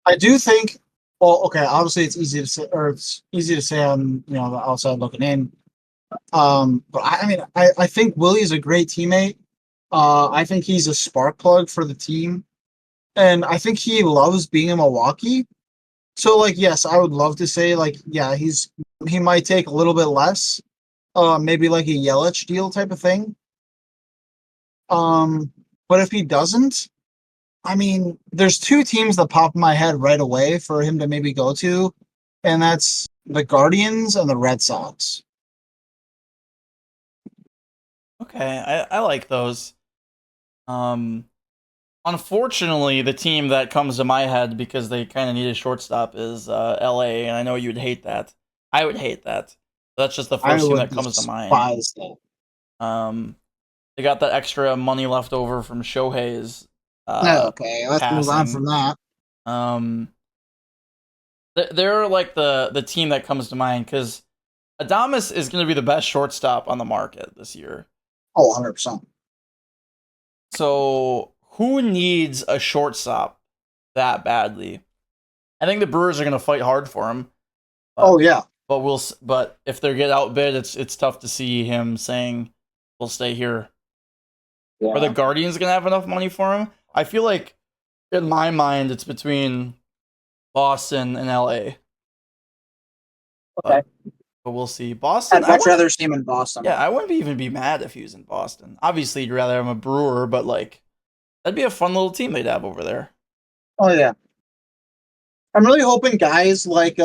I do think. Well, okay. Obviously, it's easy to say on the outside looking in. But I think Willie's a great teammate. I think he's a spark plug for the team, and I think he loves being in Milwaukee. So, like, yes, I would love to say, like, yeah, he might take a little bit less, maybe like a Yelich deal type of thing. Um, but if he doesn't, I mean, there's two teams that pop in my head right away for him to maybe go to, and that's the Guardians and the Red Sox. Okay, I like those. Um, Unfortunately, the team that comes to my head because they kind of need a shortstop is LA, and I know you'd hate that. I would hate that. That's just the I first team would that comes to mind. despise that. Um, they got that extra money left over from Shohei's Okay, let's move on passing. from that. Um, they're like the team that comes to mind because Adamas is going to be the best shortstop on the market this year. Oh, 100%. So who needs a shortstop that badly? I think the Brewers are going to fight hard for him, Oh, but yeah. but if they get outbid, it's tough to see him saying we'll stay here. Are the Yeah. Guardians going to have enough money for him? I feel like in my mind it's between Boston and LA, Okay. but we'll see. Boston, I'd I much wouldn't. rather see him in Boston. Yeah, I wouldn't even be mad if he was in Boston. Obviously, you'd rather have him a Brewer, but like that'd be a fun little team they'd have over there. Oh, yeah. I'm really hoping guys like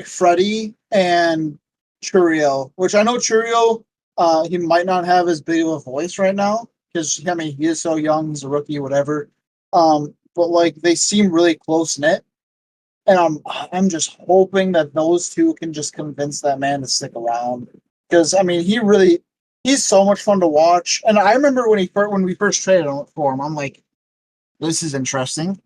Freddie and Churio, which I know Churio He might not have as big of a voice right now because I mean he is so young. He's a rookie, whatever. But like they seem really close knit, and I'm just hoping that those two can just convince that man to stick around because I mean he's so much fun to watch. And I remember when we first traded for him, I'm like, this is interesting.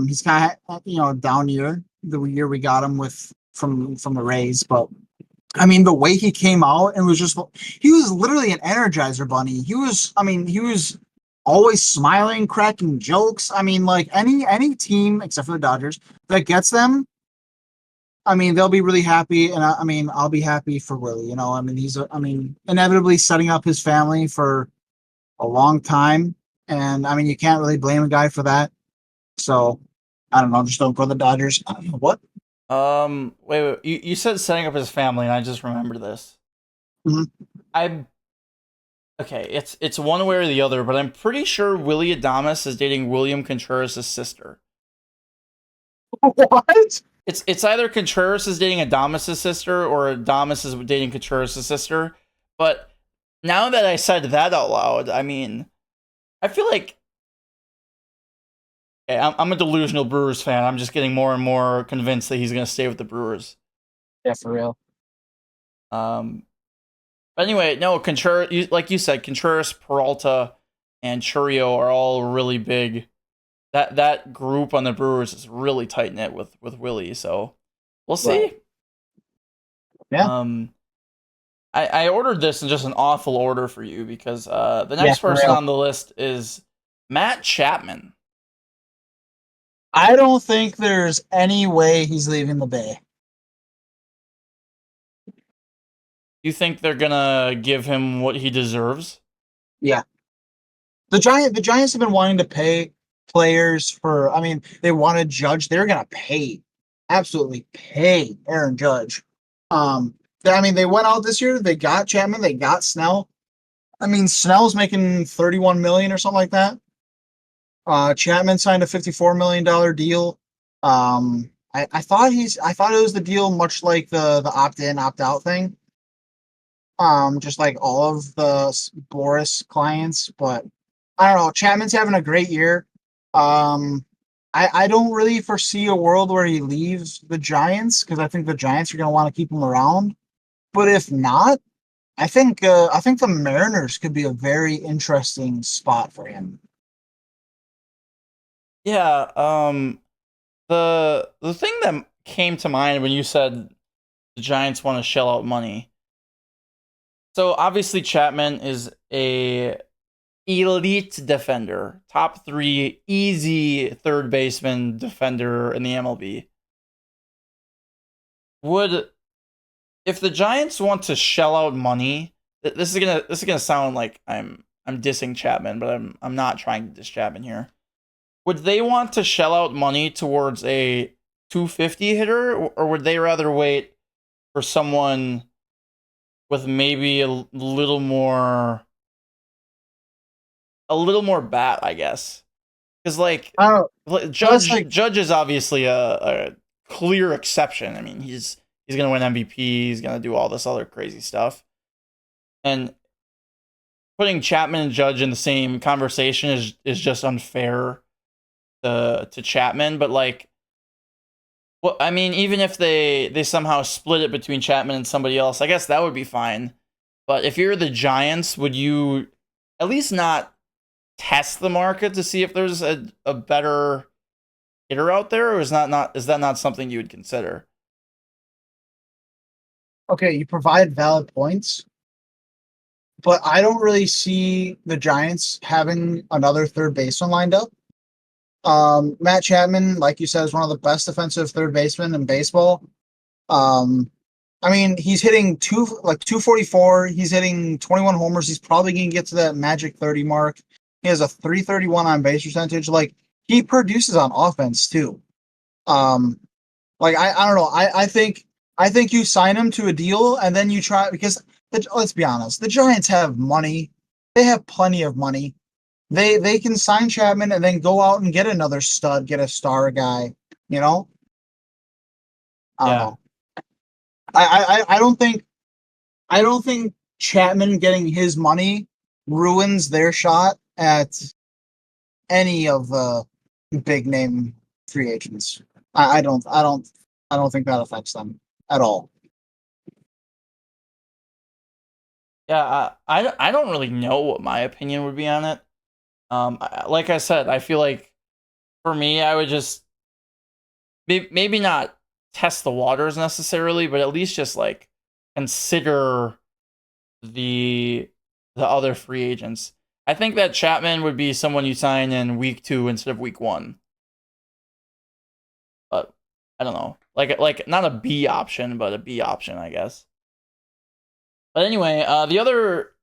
He's kind of down year the year we got him with from the Rays, but I mean the way he came out and was just he was literally an Energizer bunny. He was always smiling, cracking jokes. I mean, like any team except for the Dodgers that gets them, I mean they'll be really happy, and I mean I'll be happy for Willie. I mean I mean inevitably setting up his family for a long time, and I mean you can't really blame a guy for that. So I don't know, just don't go to the Dodgers. What? Wait. You said setting up his family, and I just remember this. Mhm. I Okay. It's one way or the other, but I'm pretty sure Willie Adamas is dating William Contreras' sister. What? It's either Contreras is dating Adamas' sister or Adamas is dating Contreras' sister. But now that I said that out loud, I mean, I feel like okay, I'm a delusional Brewers fan. I'm just getting more and more convinced that he's going to stay with the Brewers. Yeah, for real. Um, but anyway, no, Contreras, like you said, Contreras, Peralta, and Churio are all really big. That group on the Brewers is really tight knit with Willie. So we'll Right. see. Yeah. Um, I ordered this in just an awful order for you because the Yeah, next for person real. on the list is Matt Chapman. I don't think there's any way he's leaving the Bay. You think they're gonna give him what he deserves? Yeah. The Giants have been wanting to pay players for I mean, they wanted Judge. They're gonna pay, absolutely pay Aaron Judge. I mean, they went out this year, they got Chapman, they got Snell. I mean, Snell's making 31 million or something like that. Chapman signed a $54 million deal. I thought it was the deal much like the opt in, opt out thing. Just like all of the Boris clients, but I don't know. Chapman's having a great year. Um, I don't really foresee a world where he leaves the Giants because I think the Giants are going to want to keep him around. But if not, I think the Mariners could be a very interesting spot for him. Yeah. The thing that came to mind when you said the Giants want to shell out money. So obviously Chapman is a elite defender, top 3 easy third baseman defender in the MLB. Would If the Giants want to shell out money, this is gonna sound like I'm dissing Chapman, but I'm not trying to diss Chapman here. Would they want to shell out money towards a 250 hitter, or would they rather wait for someone with maybe a little more bat, I guess? Because Oh, well, that's like Judge is obviously a clear exception. I mean, he's gonna win MVP. He's gonna do all this other crazy stuff. And putting Chapman and Judge in the same conversation is just unfair to Chapman. But well, I mean, even if they somehow split it between Chapman and somebody else, I guess that would be fine. But if you're the Giants, would you at least not test the market to see if there's a better hitter out there, or is that not something you would consider? okay. You provide valid points, but I don't really see the Giants having another third baseman lined up. Matt Chapman, like you said, is one of the best defensive third basemen in baseball. Um, I mean, he's hitting 244. He's hitting 21 homers. He's probably going to get to that magic 30 mark. He has a 331 on base percentage. Like he produces on offense too. Um, like I don't know. I think you sign him to a deal and then you try because let's be honest, the Giants have money. They have plenty of money. They can sign Chapman and then go out and get another stud, get a star guy. You know, I don't Yeah. know. I don't think Chapman getting his money ruins their shot at any of the big name free agents. I don't think that affects them at all. Yeah, I don't really know what my opinion would be on it. Like I said, I feel like for me, I would just maybe not test the waters necessarily, but at least just like consider the other free agents. I think that Chapman would be someone you sign in week 2 instead of week 1. But I don't know, like not a B option, but a B option, I guess. But anyway, the other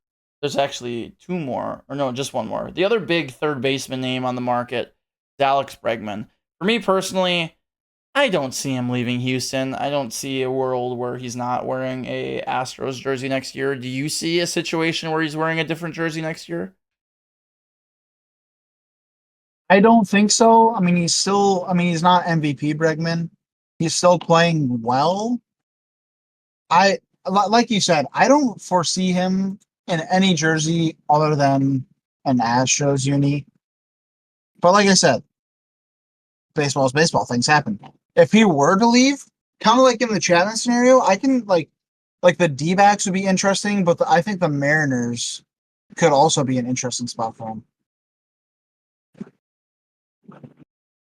there's actually 2 more, or no, just 1 more. The other big third baseman name on the market is Alex Bregman. For me personally, I don't see him leaving Houston. I don't see a world where he's not wearing a Astros jersey next year. Do you see a situation where he's wearing a different jersey next year? I don't think so. I mean, he's not MVP Bregman. He's still playing well. Like you said, I don't foresee him in any jersey other than an Astros uni. But like I said, baseball is baseball. Things happen. If he were to leave, kind of like in the Chapman scenario, I can like the D-backs would be interesting, but I think the Mariners could also be an interesting spot for him.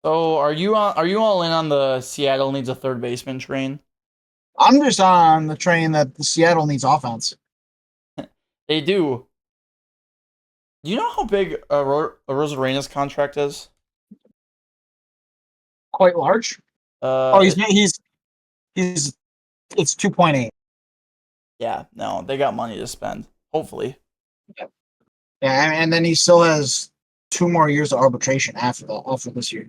So are you all in on the Seattle needs a third baseman train? I'm just on the train that the Seattle needs offense. They do. Do you know how big a Rosarena's contract is? Quite large. Uh, Oh, it, he's it's 2.8. yeah, no, they got money to spend. Hopefully, Yeah, and then he still has 2 more years of arbitration after this year.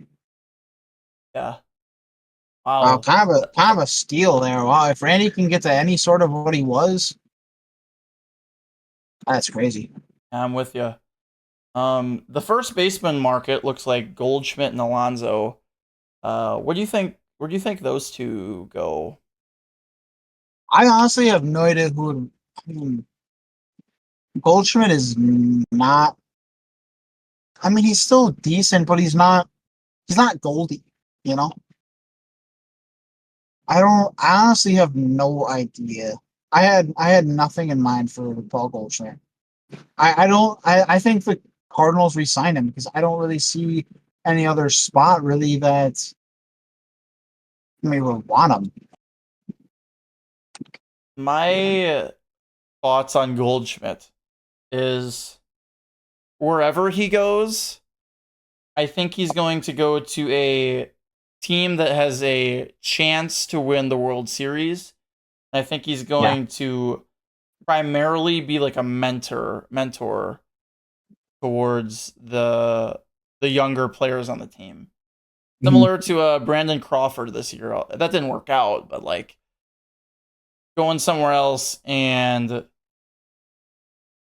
yeah. Wow, Wow, kind of a steal there. Wow, if Randy can get to any sort of what he was, that's crazy. I'm with you. The first baseman market looks like Goldschmidt and Alonso. What do you think? Where do you think those two go? I honestly have no idea who would. I mean, Goldschmidt is not. I mean, he's still decent, but he's not. He's not Goldie. You know. I don't. I honestly have no idea. I had nothing in mind for Paul Goldschmidt. I don't. I think the Cardinals re-sign him because I don't really see any other spot really that we would want him. My thoughts on Goldschmidt is wherever he goes, I think he's going to go to a team that has a chance to win the World Series. I think he's Yeah. going to primarily be like a mentor towards the younger players on the team. Mhm. Similar to Brandon Crawford this year. That didn't work out, but like going somewhere else and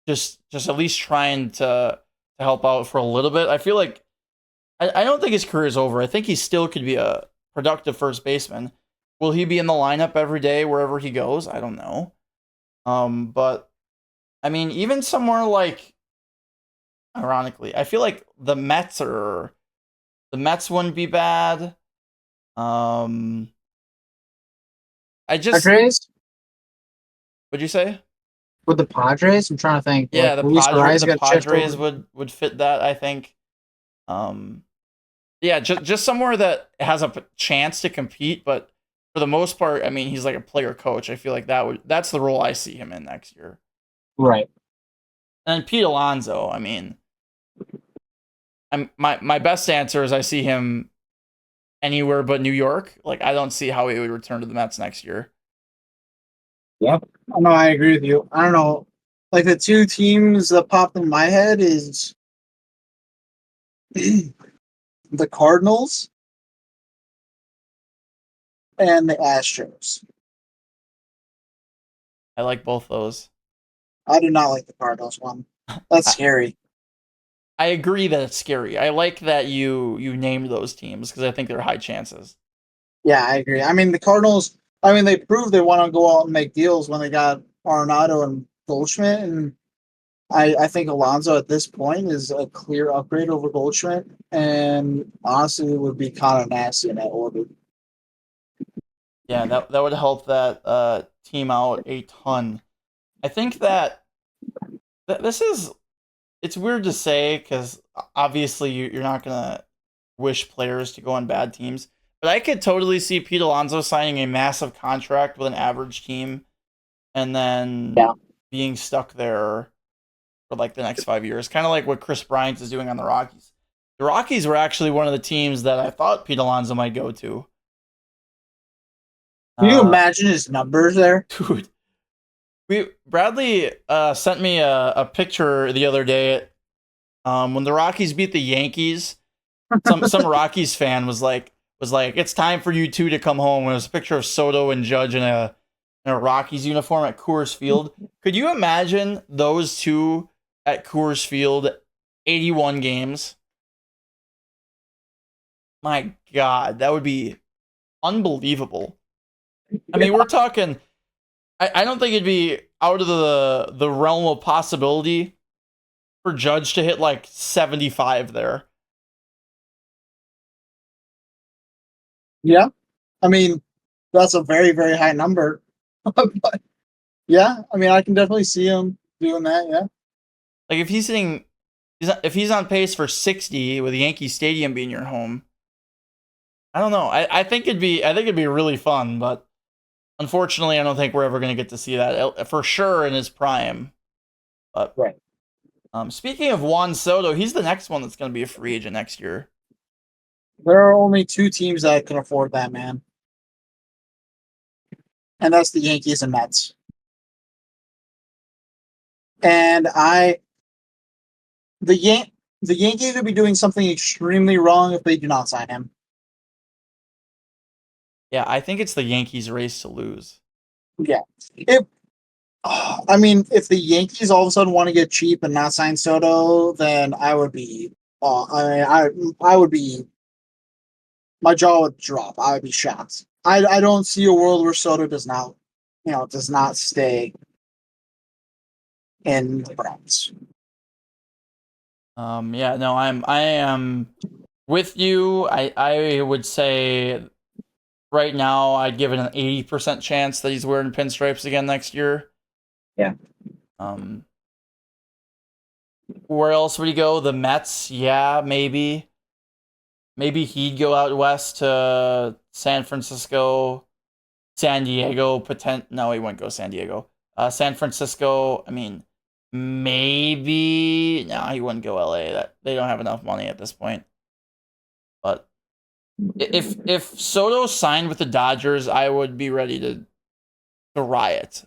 just at least trying to help out for a little bit. I feel like I don't think his career is over. I think he still could be a productive first baseman. Will he be in the lineup every day wherever he goes? I don't know. But I mean, even somewhere like, ironically, I feel like the Mets wouldn't be bad. Um, I just Padres What'd you say? with the Padres. I'm trying to think. Like Yeah, Luis Ariz The got shipped Padres over. would fit that. I think. Um, yeah, just somewhere that has a chance to compete, but for the most part, I mean, he's like a player coach. I feel like that's the role I see him in next year. Right. And Pete Alonso, I mean, my best answer is I see him anywhere but New York. Like I don't see how he would return to the Mets next year. Yep. No, I agree with you. I don't know. Like the two teams that popped in my head is the Cardinals and the Astros. I like both those. I do not like the Cardinals one. That's I, scary. I agree that it's scary. I like that you named those teams because I think they're high chances. Yeah, I agree. I mean, the Cardinals. I mean, they proved they want to go out and make deals when they got Arenado and Goldschmidt, and I think Alonso at this point is a clear upgrade over Goldschmidt, and honestly, it would be kind of nasty in that order. Yeah, that would help that team out a ton. I think that this is it's weird to say because obviously you're not gonna wish players to go on bad teams, but I could totally see Pete Alonso signing a massive contract with an average team and then Yeah. being stuck there for like the next 5 years, kind of like what Chris Bryant is doing on the Rockies. The Rockies were actually one of the teams that I thought Pete Alonso might go to. Can you Uh, imagine his numbers there? dude, Bradley sent me a picture the other day. When the Rockies beat the Yankees, some Rockies fan was like it's time for you two to come home. And it was a picture of Soto and Judge in a Rockies uniform at Coors Field. Could you imagine those two at Coors Field, 81 games? My God, that would be unbelievable. I mean, we're talking. I don't think it'd be out of the realm of possibility for Judge to hit like 75 there. Yeah, I mean that's a very very high number, but yeah, I mean I can definitely see him doing that. Yeah, Like if he's on pace for 60 with Yankee Stadium being your home, I don't know. I think it'd be really fun, but unfortunately, I don't think we're ever going to get to see that for sure in his prime. But right. speaking of Juan Soto, he's the next one that's going to be a free agent next year. There are only two teams that can afford that man, and that's the Yankees and Mets. And the Yan the Yankees would be doing something extremely wrong if they do not sign him. Yeah, I think it's the Yankees' race to lose. Yeah, if I mean if the Yankees all of a sudden want to get cheap and not sign Soto, then I would be. I would be. My jaw would drop. I would be shocked. I don't see a world where Soto does not stay in the Browns. Yeah, no, I am with you. I would say right now I'd give it an 80% chance that he's wearing pinstripes again next year. Yeah. Um, where else would he go? The Mets? Yeah, maybe. Maybe he'd go out west to San Francisco, San Diego. No, he wouldn't go San Diego. San Francisco. I mean, maybe. No, he wouldn't go LA. That they don't have enough money at this point. But if Soto signed with the Dodgers, I would be ready to riot.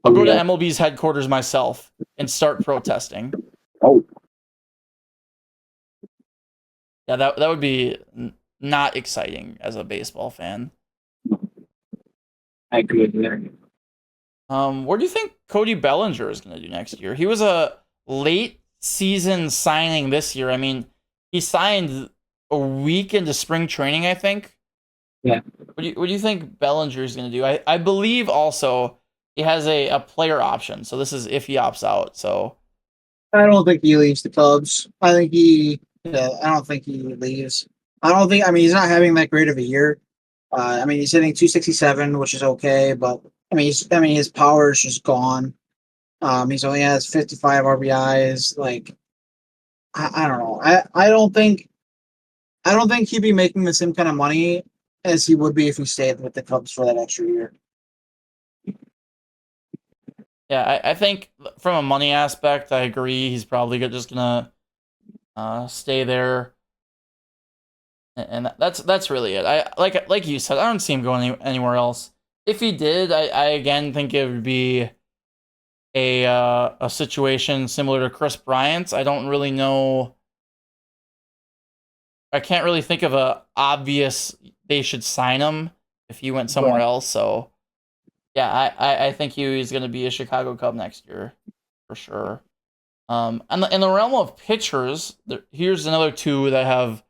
I'll Oh go to yeah. MLB's headquarters myself and start protesting. Oh, Yeah, that would be not exciting as a baseball fan. I agree with you there. What do you think Cody Bellinger is going to do next year? He was a late season signing this year. I mean, he signed a week into spring training, I think. Yeah. What do you think Bellinger is going to do? I believe also he has a player option. So this is if he opts out. So I don't think he leaves the Cubs. I think he. Yeah, I don't think he leaves. I don't think. I mean, he's not having that great of a year. I mean, he's hitting 267, which is okay, but I mean, his power is just gone. He's only has 55 RBIs. Like, I don't know. I don't think he'd be making the same kind of money as he would be if he stayed with the Cubs for that extra year. yeah, I think from a money aspect, I agree. He's probably just gonna stay there, and that's really it. I like you said, I don't see him going anywhere else. If he did, I again think it would be a situation similar to Chris Bryant's. I don't really know. I can't really think of a obvious they should sign him if he went somewhere But else. So yeah, I think he's going to be a Chicago Cub next year for sure. And in the realm of pitchers, here's another two that have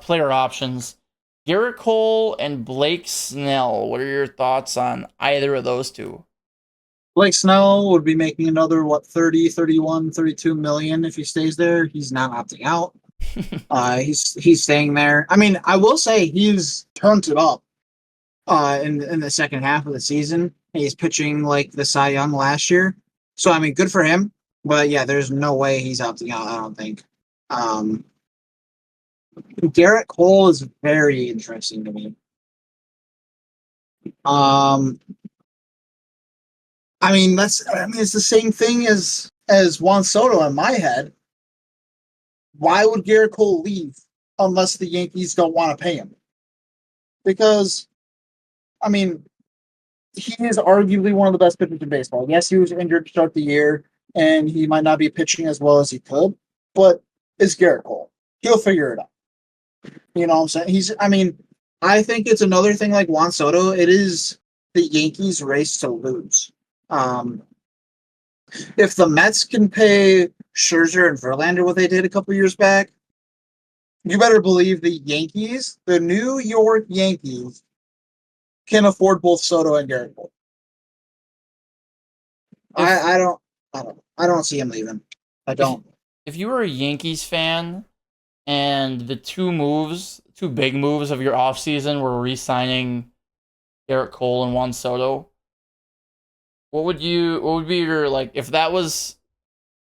player options: Garrett Cole and Blake Snell. What are your thoughts on either of those two? Blake Snell would be making another, 30, 31, 32 million if he stays there. He's not opting out. He's staying there. I mean, I will say he's turned it up in the second half of the season. He's pitching like the Cy Young last year. So I mean, good for him. But yeah, there's no way he's opting out, I don't think. Um, Garrett Cole is very interesting to me. Um, I mean, it's the same thing as Juan Soto in my head. Why would Garrett Cole leave unless the Yankees don't want to pay him? Because I mean, he is arguably one of the best pitchers in baseball. Yes, he was injured to start the year, and he might not be pitching as well as he could, but it's Garrett Cole. He'll figure it out. You know what I'm saying? I think it's another thing like Juan Soto. It is the Yankees' race to lose. Um, if the Mets can pay Scherzer and Verlander what they did a couple years back, you better believe the Yankees, the New York Yankees, can afford both Soto and Garrett Cole. if I don't I don't see him leaving. I if don't. if you were a Yankees fan and the two big moves of your offseason were re-signing Garrett Cole and Juan Soto, what would be your like if that was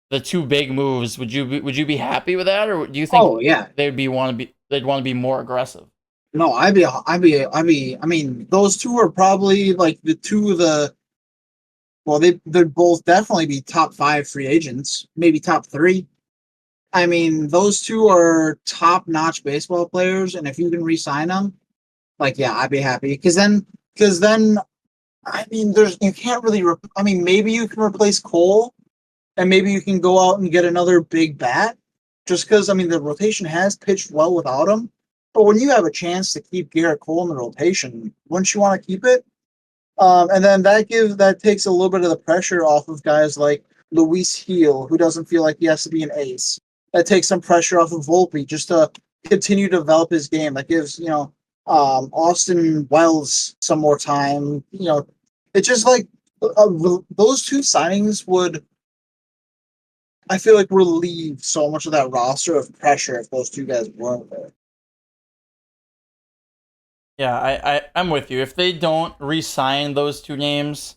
the two big moves, would you be happy with that, or do you think Oh yeah. they'd want to be more aggressive? No, I mean, those two are probably like the two of the well, they'd both definitely be top five free agents, maybe top three. I mean, those two are top notch baseball players, and if you can re-sign them, like yeah, I'd be happy because then I mean, there's you can't really. I mean, maybe you can replace Cole, and maybe you can go out and get another big bat. Just because I mean, the rotation has pitched well without him, but when you have a chance to keep Garrett Cole in the rotation, wouldn't you want to keep it? And then that takes a little bit of the pressure off of guys like Luis Heel, who doesn't feel like he has to be an ace. That takes some pressure off of Volpe just to continue to develop his game. That gives Austin Wells some more time. It's just like those two signings would I feel like relieve so much of that roster of pressure if those two guys weren't there. Yeah, I'm with you. If they don't re-sign those two names,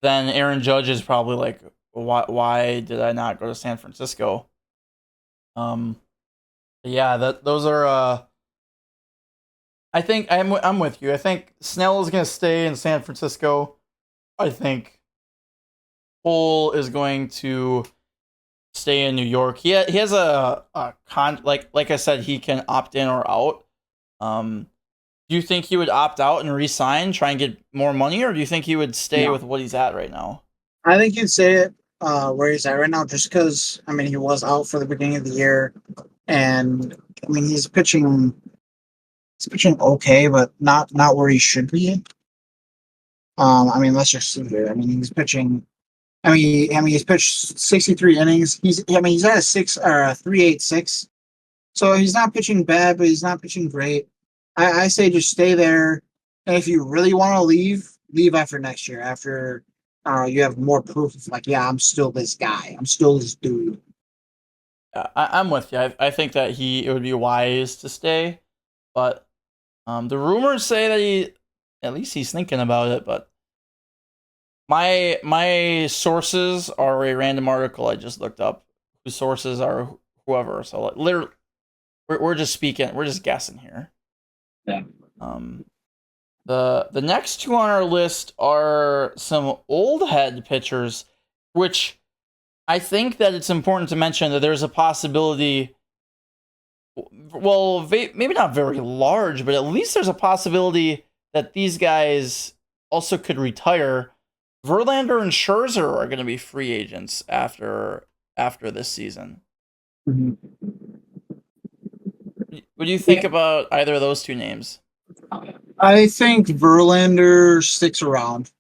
then Aaron Judge is probably like, why did I not go to San Francisco? Um, yeah, that those are. I think I'm with you. I think Snell is gonna stay in San Francisco. I think Cole is going to stay in New York. He has a con like I said, he can opt in or out. Um, do you think he would opt out and resign, try and get more money, or do you think he would stay No, with what he's at right now? I think you'd say it where he's at right now, just because I mean he was out for the beginning of the year, and I mean he's pitching okay, but not where he should be. I mean let's just see here. I mean he's pitching. He's pitched 63 innings. He's at a 3.86. So he's not pitching bad, but he's not pitching great. I say just stay there. And if you really want to leave, leave after next year. After you have more proof of like, yeah, I'm still this guy. I'm still this dude. I'm with you. I think that it would be wise to stay, but the rumors say that at least he's thinking about it. But my sources are a random article I just looked up. Whose sources are whoever. So like, literally, we're just speaking. We're just guessing here. Yeah. Um, the next two on our list are some old head pitchers, which I think that it's important to mention that there's a possibility. Well, maybe not very large, but at least there's a possibility that these guys also could retire. Verlander and Scherzer are going to be free agents after this season. Mhm. What do you think Yeah. about either of those two names? I think Verlander sticks around.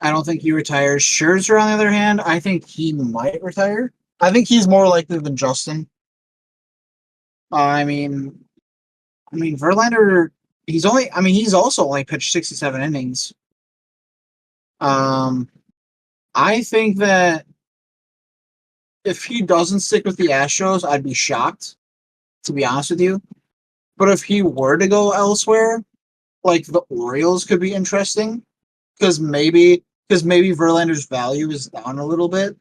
I don't think he retires. Scherzer, on the other hand, I think he might retire. I think he's more likely than Justin. I mean, Verlander, he's also only pitched 67 innings. Um, I think that if he doesn't stick with the Astros, I'd be shocked, to be honest with you. But if he were to go elsewhere, like the Orioles could be interesting because maybe Verlander's value is down a little bit.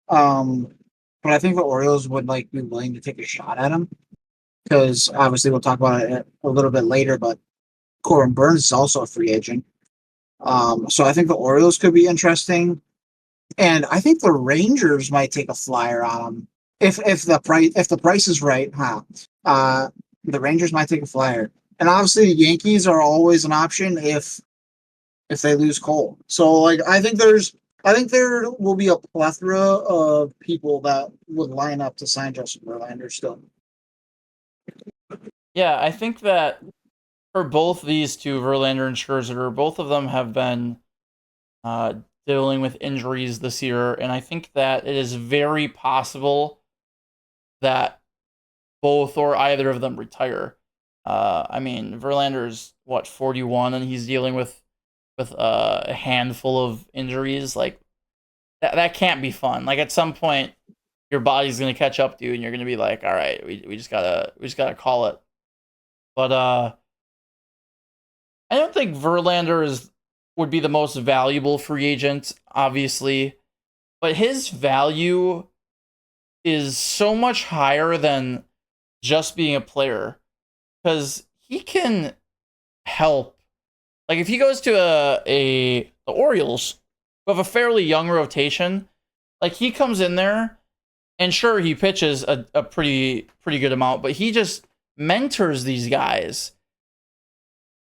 Um, but I think the Orioles would like be willing to take a shot at him because obviously we'll talk about it a little bit later. But Corbin Burns is also a free agent. So I think the Orioles could be interesting, and I think the Rangers might take a flyer on him if the price is right, huh? The Rangers might take a flyer, and obviously the Yankees are always an option if they lose Cole. So like I think there will be a plethora of people that would line up to sign Justin Verlander still. Yeah, I think that for both these two, Verlander and Scherzer, both of them have been uh, dealing with injuries this year, and I think that it is very possible that both or either of them retire. I mean, Verlander's what 41, and he's dealing with a handful of injuries. Like that can't be fun. Like at some point, your body's gonna catch up to you, and you're gonna be like, all right, we just gotta call it. But I don't think Verlander would be the most valuable free agent, obviously, but his value is so much higher than just being a player because he can help. Like if he goes to the Orioles, who have a fairly young rotation, like he comes in there and sure he pitches a pretty good amount, but he just mentors these guys.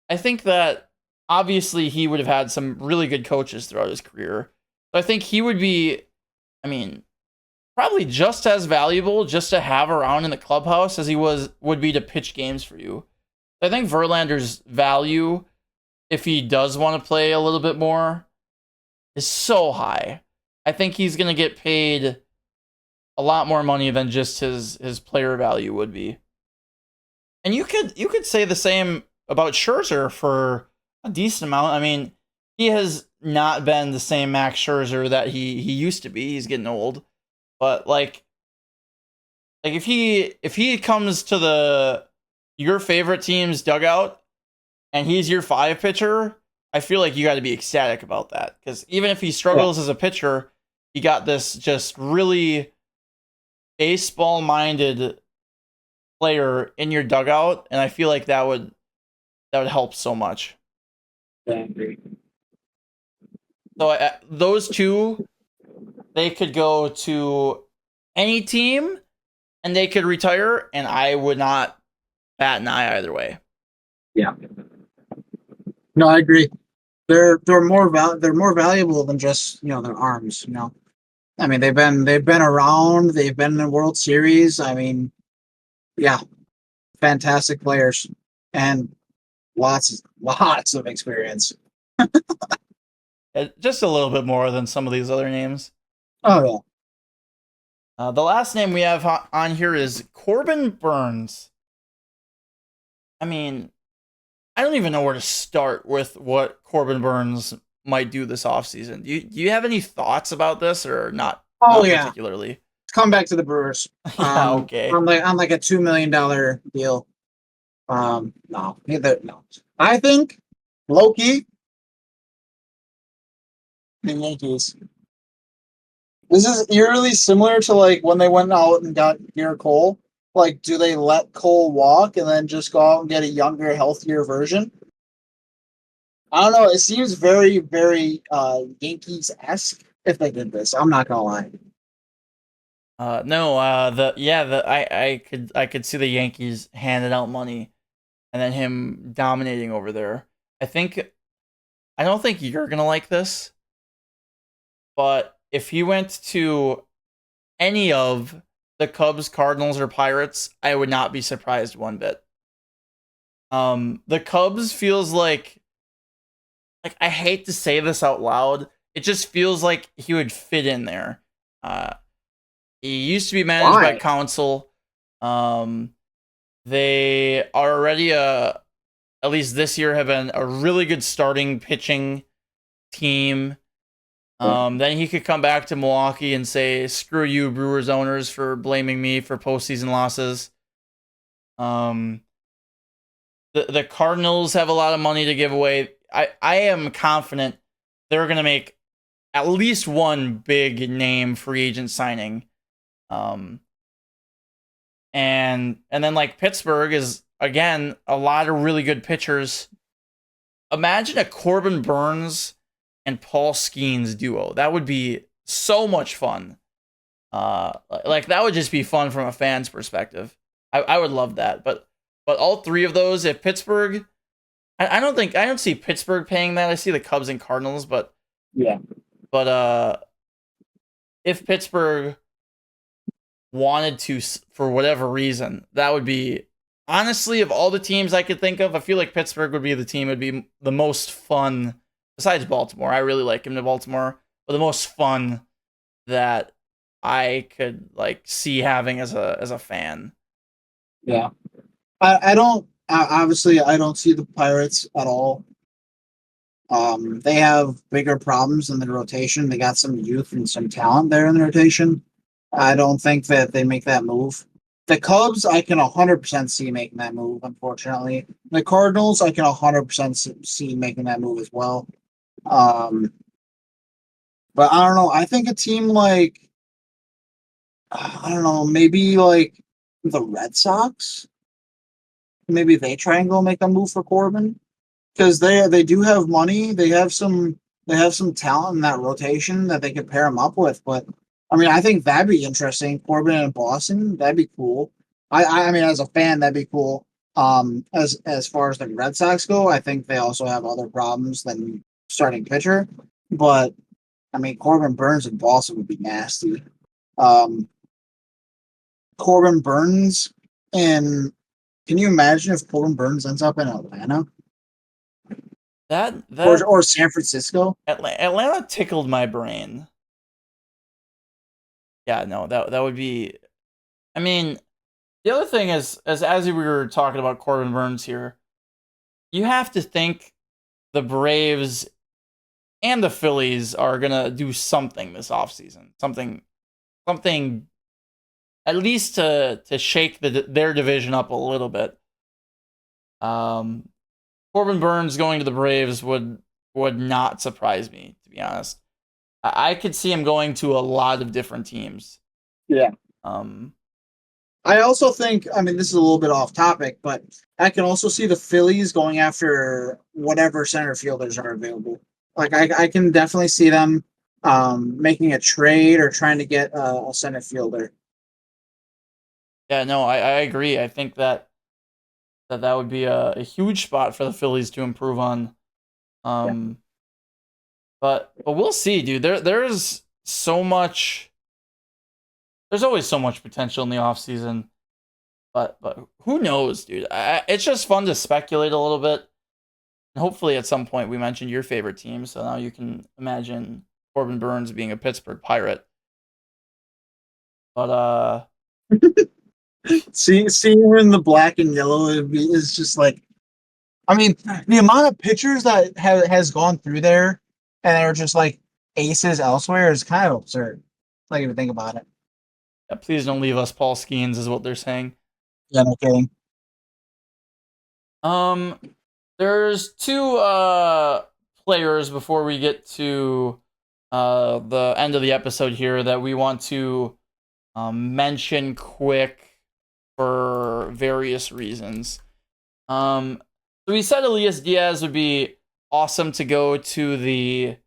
I think that obviously he would have had some really good coaches throughout his career. So I think he would be, I mean, probably just as valuable just to have around in the clubhouse as he would be to pitch games for you. I think Verlander's value, if he does want to play a little bit more, is so high. I think he's gonna get paid a lot more money than just his player value would be. And you could say the same about Scherzer for a decent amount. I mean, he has not been the same Max Scherzer that he used to be. He's getting old. But like if he comes to the your favorite team's dugout and he's your 5 pitcher, I feel like you got to be ecstatic about that because even if he Yeah. struggles as a pitcher, he got this just really baseball minded player in your dugout, and I feel like that would help so much. I agree. So those two, they could go to any team and they could retire, and I would not bat an eye either way. Yeah. No, I agree. They're more valuable than just their arms. I mean they've been around. They've been in the World Series. I mean, yeah, fantastic players and lots of experience. Just a little bit more than some of these other names. Oh yeah. The last name we have on here is Corbin Burns. I mean, I don't even know where to start with what Corbin Burns might do this offseason. Do you have any thoughts about this or not? Oh Not yeah. particularly. Come back to the Brewers. Yeah. Okay. On like a $2 million deal. No, neither no. I think Loki, the Yankees. This is eerily similar to like when they went out and got Garrett Cole. Like, do they let Cole walk and then just go out and get a younger, healthier version? I don't know. It seems very, very Yankees esque if they did this. I'm not gonna lie. No. The I could see the Yankees handing out money and then him dominating over there. I don't think you're gonna like this, but if he went to any of the Cubs, Cardinals, or Pirates, I would not be surprised one bit. The Cubs feels like I hate to say this out loud. It just feels like he would fit in there. Uh, he used to be managed by Why? Council. Um, they are already at least this year have been a really good starting pitching team. Then he could come back to Milwaukee and say, "Screw you, Brewers owners, for blaming me for postseason losses." Um, the Cardinals have a lot of money to give away. I am confident they're going to make at least one big name free agent signing. Um, and then like Pittsburgh is again a lot of really good pitchers. Imagine a Corbin Burns and Paul Skeens duo. That would be so much fun. Like that would just be fun from a fan's perspective. I would love that. But all three of those, if Pittsburgh, I don't see Pittsburgh paying that. I see the Cubs and Cardinals, but Yeah. But if Pittsburgh wanted to, for whatever reason, that would be honestly of all the teams I could think of. I feel like Pittsburgh would be the team. Would be the most fun besides Baltimore. I really like him to Baltimore, but the most fun that I could like see having as a fan. Yeah. I don't obviously I don't see the Pirates at all. They have bigger problems in the rotation. They got some youth and some talent there in the rotation. I don't think that they make that move. The Cubs, I can 100% see making that move, unfortunately. The Cardinals, I can 100% see making that move as well. Um, but I don't know. I think a team like, I don't know, maybe like the Red Sox, maybe they try and go make a move for Corbin because they do have money. They have some talent in that rotation that they could pair him up with. But I mean, I think that'd be interesting. Corbin in Boston, that'd be cool. I mean, as a fan, that'd be cool. As far as the Red Sox go, I think they also have other problems than starting pitcher. But I mean, Corbin Burns in Boston would be nasty. Um, Corbin Burns and can you imagine if Corbin Burns ends up in Atlanta That or San Francisco? Atlanta tickled my brain. Yeah, no, that would be. I mean, the other thing is, as we were talking about Corbin Burns here, you have to think the Braves and the Phillies are gonna do something this offseason. Something at least to shake their division up a little bit. Um, Corbin Burns going to the Braves would not surprise me, to be honest. I could see him going to a lot of different teams. Yeah. Um, I also think, I mean, this is a little bit off topic, but I can also see the Phillies going after whatever center fielders are available. Like, I can definitely see them making a trade or trying to get a center fielder. yeah, no, I agree. I think that would be a huge spot for the Phillies to improve on. Yeah. Um, but we'll see, dude. There's so much. There's always so much potential in the offseason. But who knows, dude? It's just fun to speculate a little bit. And hopefully, at some point, we mentioned your favorite team, so now you can imagine Corbin Burns being a Pittsburgh Pirate. But Seeing him in the black and yellow is just like, I mean, the amount of pitchers that has gone through there and are just like aces elsewhere is kind of absurd. Like if you think about it. yeah, please don't leave us, Paul Skeens, is what they're saying. Yeah, no kidding. Um, there's two players before we get to the end of the episode here that we want to mention quick for various reasons. So we said Elias Diaz would be awesome to go to the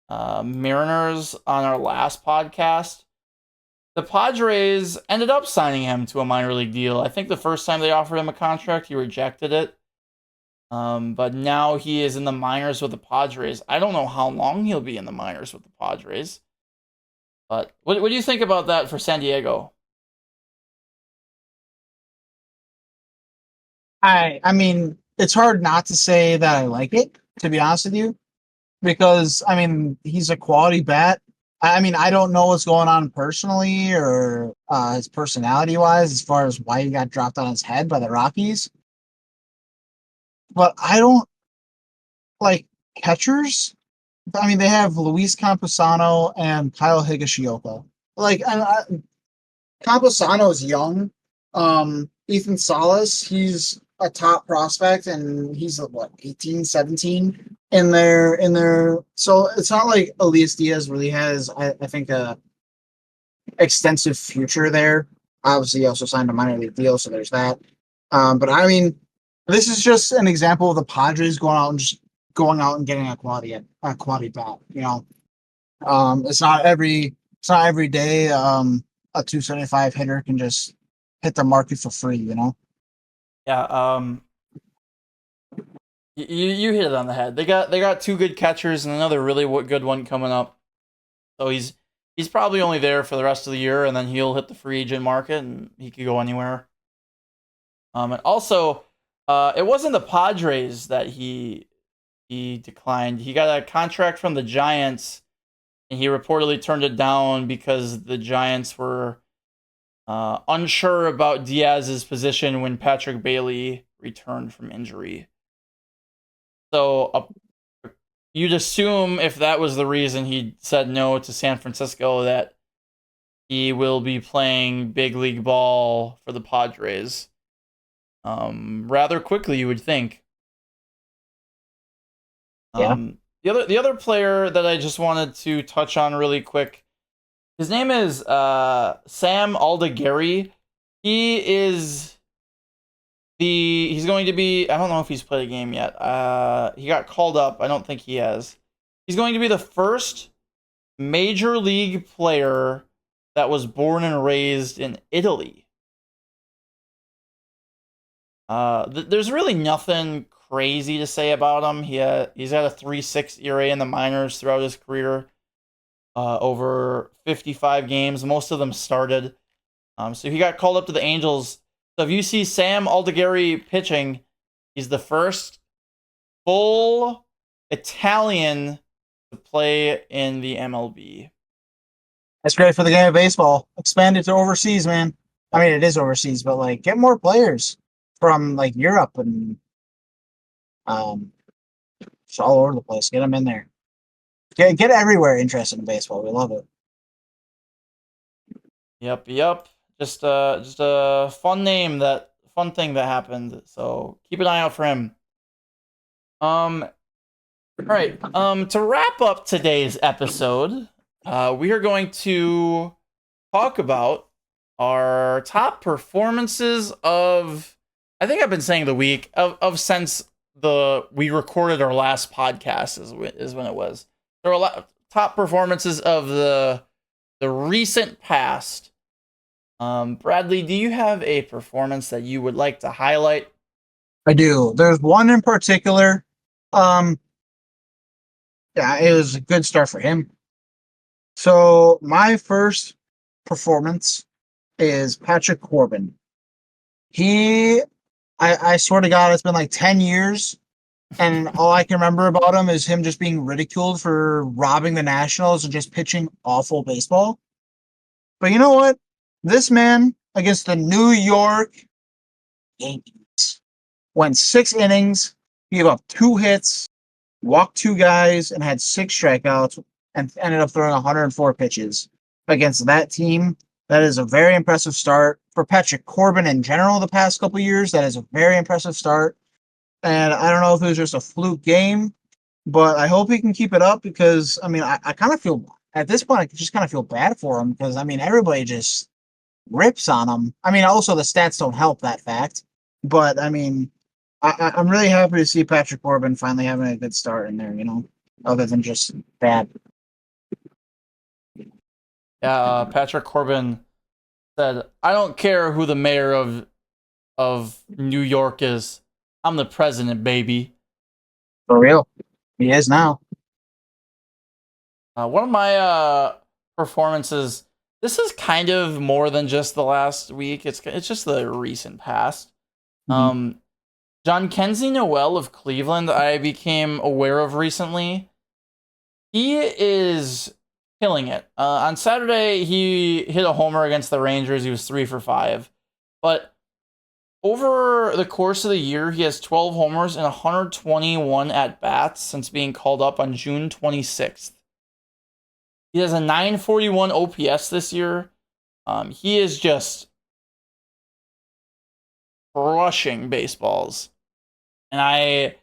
Mariners on our last podcast. The Padres ended up signing him to a minor league deal. I think the first time they offered him a contract, he rejected it. But now he is in the minors with the Padres. I don't know how long he'll be in the minors with the Padres. But what do you think about that for San Diego? I mean, it's hard not to say that I like it, to be honest with you, because I mean he's a quality bat. I mean, I don't know what's going on personally or his personality wise as far as why he got dropped on his head by the Rockies. But I don't like catchers. I mean, they have Luis Camposano and Kyle Higashioka. Like, Camposano is young. Ethan Salas, he's a top prospect, and he's what 18, 17 in there. So it's not like Elias Diaz really has, I think, a extensive future there. Obviously, he also signed a minor league deal, so there's that. But I mean, this is just an example of the Padres going out and getting a quality bat. It's not every day a 275 hitter can just hit the market for free. Yeah. You hit it on the head. They got two good catchers and another really good one coming up. So he's probably only there for the rest of the year, and then he'll hit the free agent market, and he could go anywhere. And also, it wasn't the Padres that he declined. He got a contract from the Giants, and he reportedly turned it down because the Giants were unsure about Diaz's position when Patrick Bailey returned from injury. So you'd assume if that was the reason he said no to San Francisco, that he will be playing big league ball for the Padres rather quickly, you would think. Yeah. The other player that I just wanted to touch on really quick, his name is Sam Aldegheri. He's going to be, I don't know if he's played a game yet. He got called up. I don't think he has. He's going to be the first major league player that was born and raised in Italy. There's really nothing crazy to say about him. He's had a 3.6 ERA in the minors throughout his career. Over 55 games, most of them started. So he got called up to the Angels. So if you see Sam Aldegheri pitching, he's the first full Italian to play in the MLB. That's great for the game of baseball. Expand it to overseas, man. I mean, it is overseas, but like, get more players from like Europe and just all over the place. Get them in there. Get everywhere interested in baseball. We love it. Yep. Just a fun thing that happened. So keep an eye out for him. All right. To wrap up today's episode, we are going to talk about our top performances of. I think I've been saying the week of since we recorded our last podcast is when it was. There were top performances of the recent past. Bradley, do you have a performance that you would like to highlight? I do. There's one in particular. Um, yeah, it was a good start for him. So my first performance is Patrick Corbin. I swear to God, it's been like 10 years, and all I can remember about him is him just being ridiculed for robbing the Nationals and just pitching awful baseball. But you know what? This man against the New York Yankees went 6 innings, gave up 2 hits, walked 2 guys, and had 6 strikeouts, and ended up throwing 104 pitches against that team. That is a very impressive start for Patrick Corbin in general. The past couple years, that is a very impressive start. And I don't know if it was just a fluke game, but I hope he can keep it up because I mean I kind of feel at this point I just kind of feel bad for him because I mean everybody just rips on him. I mean also the stats don't help that fact, but I mean I'm really happy to see Patrick Corbin finally having a good start in there. Other than just bad. Yeah, Patrick Corbin said, "I don't care who the mayor of New York is. I'm the president, baby." For real, he is now. One of my performances. This is kind of more than just the last week. It's just the recent past. Mm-hmm. John Kenzie Noel of Cleveland, I became aware of recently. He is killing it. On Saturday, he hit a homer against the Rangers. He was 3 for 5. But Over the course of the year, he has 12 homers and 121 at bats since being called up on June 26th. He has a 941 OPS this year. He is just crushing baseballs. And I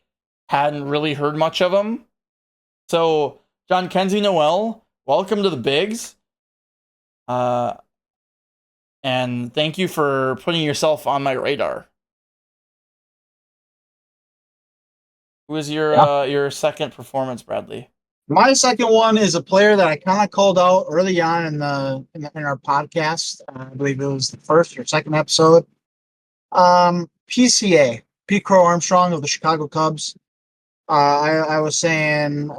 hadn't really heard much of him. So, John Kenzie Noel, welcome to the Bigs. And thank you for putting yourself on my radar. Who is your second performance, Bradley? My second one is a player that I kind of called out early on in our podcast. I believe it was the first or second episode. PCA, Pete Crow Armstrong of the Chicago Cubs. I was saying,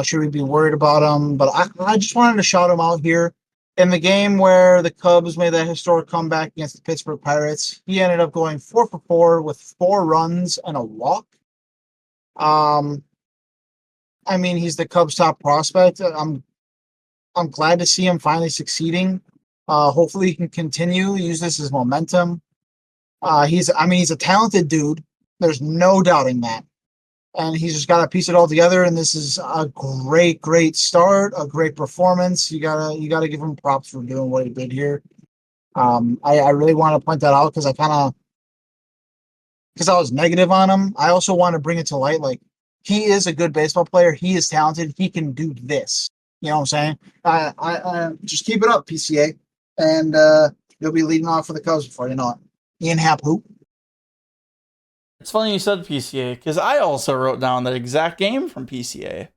should we be worried about him? But I just wanted to shout him out here. In the game where the Cubs made that historic comeback against the Pittsburgh Pirates, he ended up going 4 for 4 with 4 runs and a walk. I mean, he's the Cubs' top prospect. I'm glad to see him finally succeeding. Hopefully, he can continue use this as momentum. He's a talented dude. There's no doubting that, and he's just got to piece it all together. And this is a great start, a great performance. You gotta give him props for doing what he did here. I really want to point that out because I was negative on him. I also want to bring it to light, like, he is a good baseball player. He is talented. He can do this. You know what I'm saying? I just keep it up, PCA, and you'll be leading off for the Cubs before you know it. Ian Happ, who? It's funny you said PCA because I also wrote down that exact game from PCA.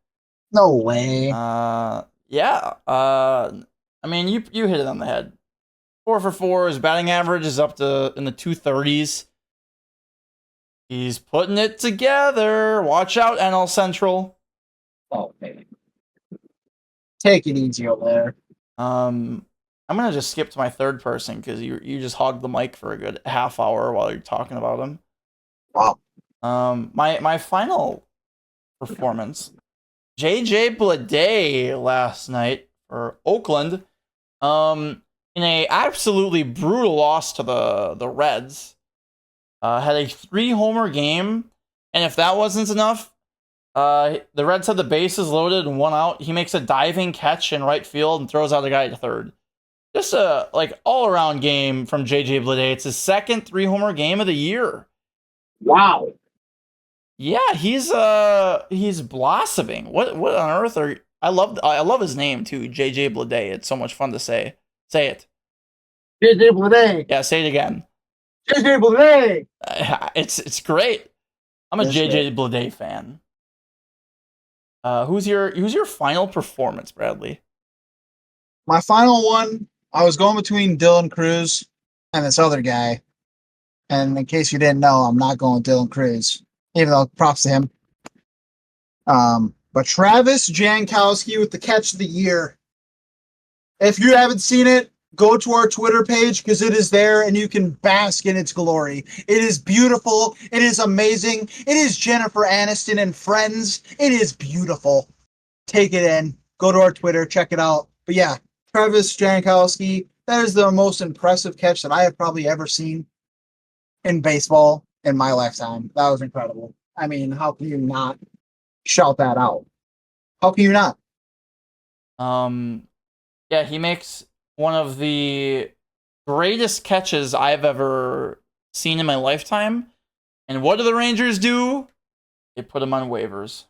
No way. Yeah. I mean, you hit it on the head. 4 for 4. His batting average is up to in the 230s. He's putting it together. Watch out, NL Central. Oh, man. Take it easy over there. I'm gonna just skip to my third person because you just hogged the mic for a good half hour while you're talking about him. Wow. My final performance, JJ Bleday last night for Oakland, in a absolutely brutal loss to the Reds. Had a 3-homer game, and if that wasn't enough, the Reds had the bases loaded and 1 out. He makes a diving catch in right field and throws out a guy to third. Just a all around game from JJ Bleday. It's his second 3-homer game of the year. Wow. Yeah, he's blossoming. What on earth are I love his name too, JJ Bleday. It's so much fun to say. Say it. JJ Bleday. Yeah, say it again. JJ Bleday. It's great. I'm a JJ Bleday fan. Who's your final performance, Bradley? My final one, I was going between Dylan Cruz and this other guy. And in case you didn't know, I'm not going with Dylan Cruz, even though props to him. But Travis Jankowski with the catch of the year. If you haven't seen it, go to our Twitter page because it is there and you can bask in its glory. It is beautiful. It is amazing. It is Jennifer Aniston and Friends. It is beautiful. Take it in. Go to our Twitter. Check it out. But yeah, Travis Jankowski, that is the most impressive catch that I have probably ever seen in baseball in my lifetime. That was incredible. I mean, how can you not shout that out? How can you not? Yeah, he makes one of the greatest catches I've ever seen in my lifetime. And what do the Rangers do? They put him on waivers.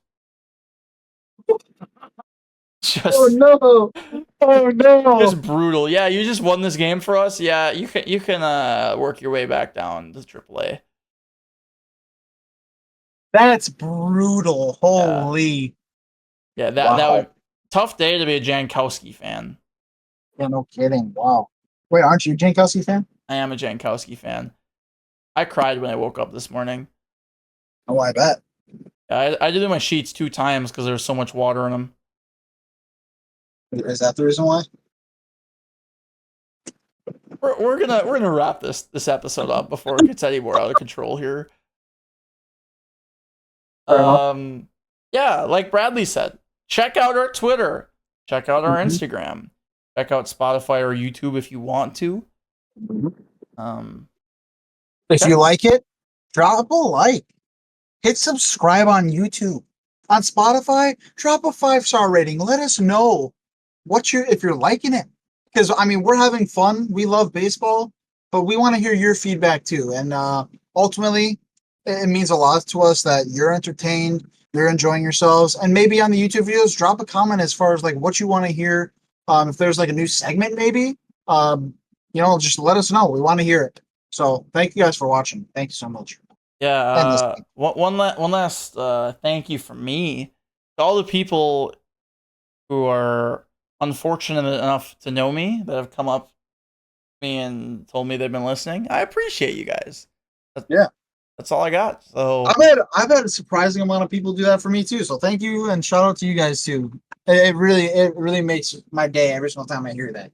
Oh no! Oh no! Just brutal. Yeah, you just won this game for us. Yeah, you can work your way back down to AAA. That's brutal. Holy. Yeah, that would tough day to be a Jankowski fan. Yeah, no kidding. Wow. Wait, aren't you a Jankowski fan? I am a Jankowski fan. I cried when I woke up this morning. Oh, I bet. I did my sheets 2 times because there was so much water in them. Is that the reason why? We're gonna wrap this episode up before it gets any more out of control here. Yeah, like Bradley said, check out our Twitter, check out our Instagram, check out Spotify or YouTube if you want to. If Okay. you like it, drop a like. Hit subscribe on YouTube. On Spotify, drop a 5-star rating. Let us know if you're liking it. Because I mean, we're having fun. We love baseball, but we want to hear your feedback too. And ultimately, it means a lot to us that you're entertained, you're enjoying yourselves, and maybe on the YouTube videos, drop a comment as far as like what you want to hear. If there's like a new segment, maybe just let us know. We want to hear it. So thank you guys for watching. Thank you so much. Yeah. And listening. One last thank you from me to all the people who are unfortunate enough to know me that have come up to me and told me they've been listening. I appreciate you guys. Yeah. That's all I got. So I've had a surprising amount of people do that for me too. So thank you and shout out to you guys too. It really makes my day every single time I hear that.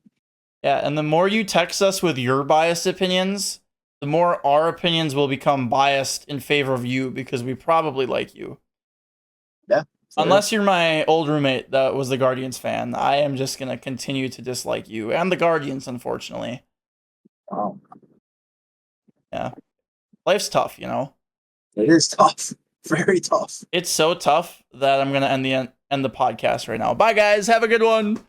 yeah, and the more you text us with your biased opinions, the more our opinions will become biased in favor of you because we probably like you. Yeah. Unless you're my old roommate that was the Guardians fan, I am just gonna continue to dislike you and the Guardians, unfortunately. Wow. Yeah. Life's tough, you know? It is tough. Very tough. It's so tough that I'm gonna end the podcast right now. Bye guys, have a good one.